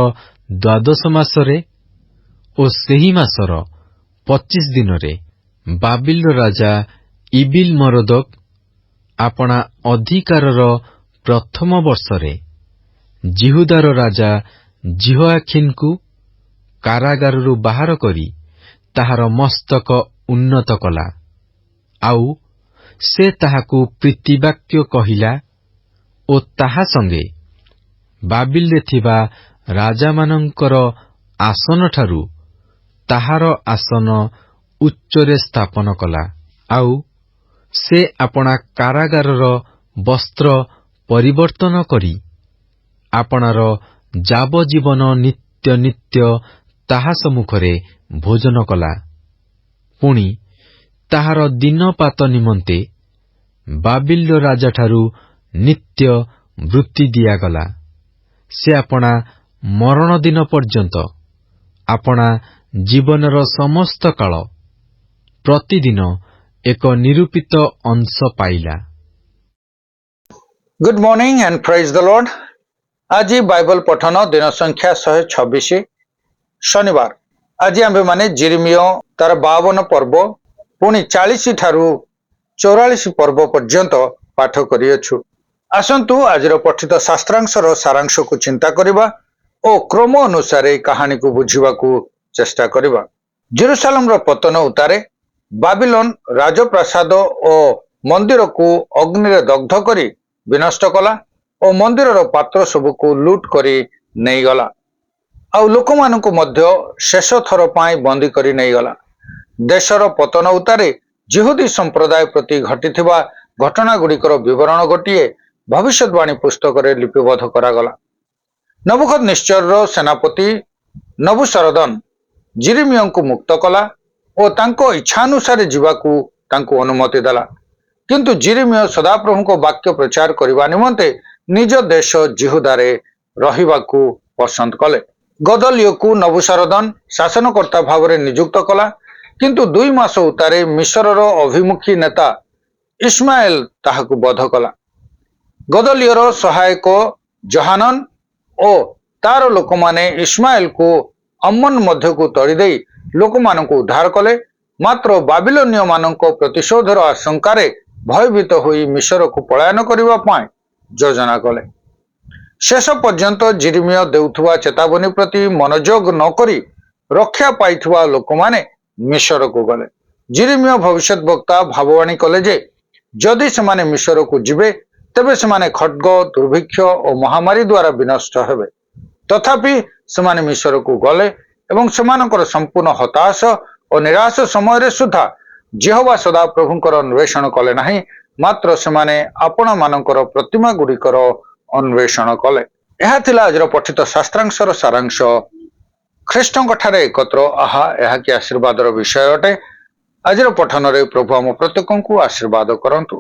12 ମାସରେ ଓ ସେହି ମାସର 25 ଦିନରେ ବାବିଲର ରାଜା ଇବିଲ ମରୋଦକ ଆପଣା ଅଧିକାରର ପ୍ରଥମ ବର୍ଷରେ ଜିହୁଦାର ରାଜା ଜିହୋଆଖିନକୁ କାରାଗାରରୁ ବାହାର କରି ତାହାର ମସ୍ତକ ଉନ୍ନତ କଲା। ଆଉ ସେ ତାହାକୁ ପ୍ରୀତିବାକ୍ୟ କହିଲା ଓ ତାହା ସଙ୍ଗେ ବାବିଲରେ ଥିବା ରାଜାମାନଙ୍କର ଆସନଠାରୁ ତାହାର ଆସନ ଉଚ୍ଚରେ ସ୍ଥାପନ କଲା। ଆଉ ସେ ଆପଣା କାରାଗାରର ବସ୍ତ୍ର ପରିବର୍ତ୍ତନ କରି ଆପଣାର ଯାବଜୀବନ ନିତ୍ୟ ନିତ୍ୟ ତାହା ସମ୍ମୁଖରେ ଭୋଜନ କଲା। ପୁଣି ତାହାର ଦିନପାତ ନିମନ୍ତେ ବାବିଲର ରାଜାଠାରୁ ନିତ୍ୟ ବୃତ୍ତି ଦିଆଗଲା। ସେ ଆପଣା ମରଣ ଦିନ ପର୍ଯ୍ୟନ୍ତ ଆପଣା ଜୀବନର ସମସ୍ତ କାଳ ପ୍ରତିଦିନ ଏକ ନିରୂପିତ ଅଂଶ ପାଇଲା। ଗୁଡ୍ ମର୍ଣ୍ଣିଂ ଆଣ୍ଡ ପ୍ରେଜ୍ ଦ ଲର୍ଡ। ଆଜି ବାଇବଲ ପଠନ ଦିନ ସଂଖ୍ୟା 126 ଶନିବାର। ଆଜି ଆମ୍ଭେମାନେ ଜିରିମିୟ ତାର 52 ପର୍ବ ପୁଣି 40 ଠାରୁ 44 ପର୍ବ ପର୍ଯ୍ୟନ୍ତ ପାଠ କରିଅଛୁ। ଆସନ୍ତୁ ଆଜିର ପଠିତ ଶାସ୍ତ୍ରାଂଶର ସାରାଂଶକୁ ଚିନ୍ତା କରିବା ଓ କ୍ରମ ଅନୁସାରେ କାହାଣୀକୁ ବୁଝିବାକୁ ଚେଷ୍ଟା କରିବା। ଜେରୁସାଲେମର ପତନ ଉତ୍ତାରେ ବାବିଲୋନ ରାଜପ୍ରାସାଦ ଓ ମନ୍ଦିରକୁ ଅଗ୍ନିରେ ଦଗ୍ଧ କରି ବିନଷ୍ଟ କଲା ଓ ମନ୍ଦିରର ପାତ୍ର ସବୁକୁ ଲୁଟ କରି ନେଇଗଲା। ଆଉ ଲୋକମାନଙ୍କୁ ମଧ୍ୟ ଶେଷ ଥର ପାଇଁ ବନ୍ଦୀ କରି ନେଇଗଲା। ଦେଶର ପତନ ଉତ୍ତାରେ ଜିହୁଦୀ ସମ୍ପ୍ରଦାୟ ପ୍ରତି ଘଟିଥିବା ଘଟଣାଗୁଡ଼ିକର ବିବରଣ ଗୋଟିଏ ଭବିଷ୍ୟତବାଣୀ ପୁସ୍ତକରେ ଲିପିବଦ୍ଧ କରାଗଲା। ନବୁକଦନେସ୍ଚରର ସେନାପତି ନବୁସରଦନ ଜିରିମିୟଙ୍କୁ ମୁକ୍ତ କଲା ଓ ତାଙ୍କ ଇଚ୍ଛାନୁସାରେ ଯିବାକୁ ତାଙ୍କୁ ଅନୁମତି ଦେଲା। କିନ୍ତୁ ଜିରିମିୟ ସଦାପ୍ରଭୁଙ୍କ ବାକ୍ୟ ପ୍ରଚାର କରିବା ନିମନ୍ତେ ନିଜ ଦେଶ ଜିହୁଦାରେ ରହିବାକୁ ପସନ୍ଦ କଲେ। ଗଦଲିଓକୁ ନବୁସରଦନ ଶାସନକର୍ତ୍ତା ଭାବରେ ନିଯୁକ୍ତ କଲା। କିନ୍ତୁ 2 ମାସ ଉତ୍ତାରେ ମିଶରର ଅଭିମୁଖୀ ନେତା ଇସମାଏଲ ତାହାକୁ ବଧ କଲା। ଗଦଲିଓର ସହାୟକ ଜହାନନ ଓ ତାର ଲୋକମାନେ ଇସମାଏଲକୁ ଅମ୍ମନ ମଧ୍ୟକୁ ତଡ଼ିଦେଇ ଲୋକମାନଙ୍କୁ ଉଦ୍ଧାର କଲେ। ମାତ୍ର ବାବିଲୋନୀୟମାନଙ୍କ ପ୍ରତିଶୋଧର ଆଶଙ୍କାରେ ଭୟଭୀତ ହୋଇ ମିଶରକୁ ପଳାୟନ କରିବା ପାଇଁ ଯୋଜନା କଲେ। ଶେଷ ପର୍ଯ୍ୟନ୍ତ ଜିରିମିୟ ଦେଉଥିବା ଚେତାବନୀ ପ୍ରତି ମନୋଯୋଗ ନ କରି ରକ୍ଷା ପାଇଥିବା ଲୋକମାନେ ମିଶରକୁ ଗଲେ। ଜିରିମିୟ ଭବିଷ୍ୟତ ବକ୍ତା ଭାବବାଣୀ କଲେ ଯେ ଯଦି ସେମାନେ ମିଶରକୁ ଯିବେ ତେବେ ସେମାନେ ଖଡ୍ଗ, ଦୁର୍ଭିକ୍ଷ ଓ ମହାମାରୀ ଦ୍ୱାରା ବିନଷ୍ଟ ହେବେ। ତଥାପି ସେମାନେ ମିଶରକୁ ଗଲେ ଏବଂ ସେମାନଙ୍କର ସମ୍ପୂର୍ଣ୍ଣ ହତାଶ ଓ ନିରାଶ ସମୟରେ ସୁଦ୍ଧା ଯେହୋବା ସଦାପ୍ରଭୁଙ୍କର ଅନ୍ୱେଷଣ କଲେ ନାହିଁ, ମାତ୍ର ସେମାନେ ଆପଣମାନଙ୍କର ପ୍ରତିମା ଗୁଡ଼ିକର ଅନ୍ୱେଷଣ କଲେ। ଏହା ଥିଲା ଆଜିର ପଠିତ ଶାସ୍ତ୍ରାଂଶର ସାରାଂଶ। ଖ୍ରୀଷ୍ଟଙ୍କ ଠାରେ ଏକତ୍ର ଆହା ଏହା କି ଆଶୀର୍ବାଦର ବିଷୟ ଅଟେ। ଆଜିର ପଠନରେ ପ୍ରଭୁ ଆମ ପ୍ରତ୍ୟେକଙ୍କୁ ଆଶୀର୍ବାଦ କରନ୍ତୁ।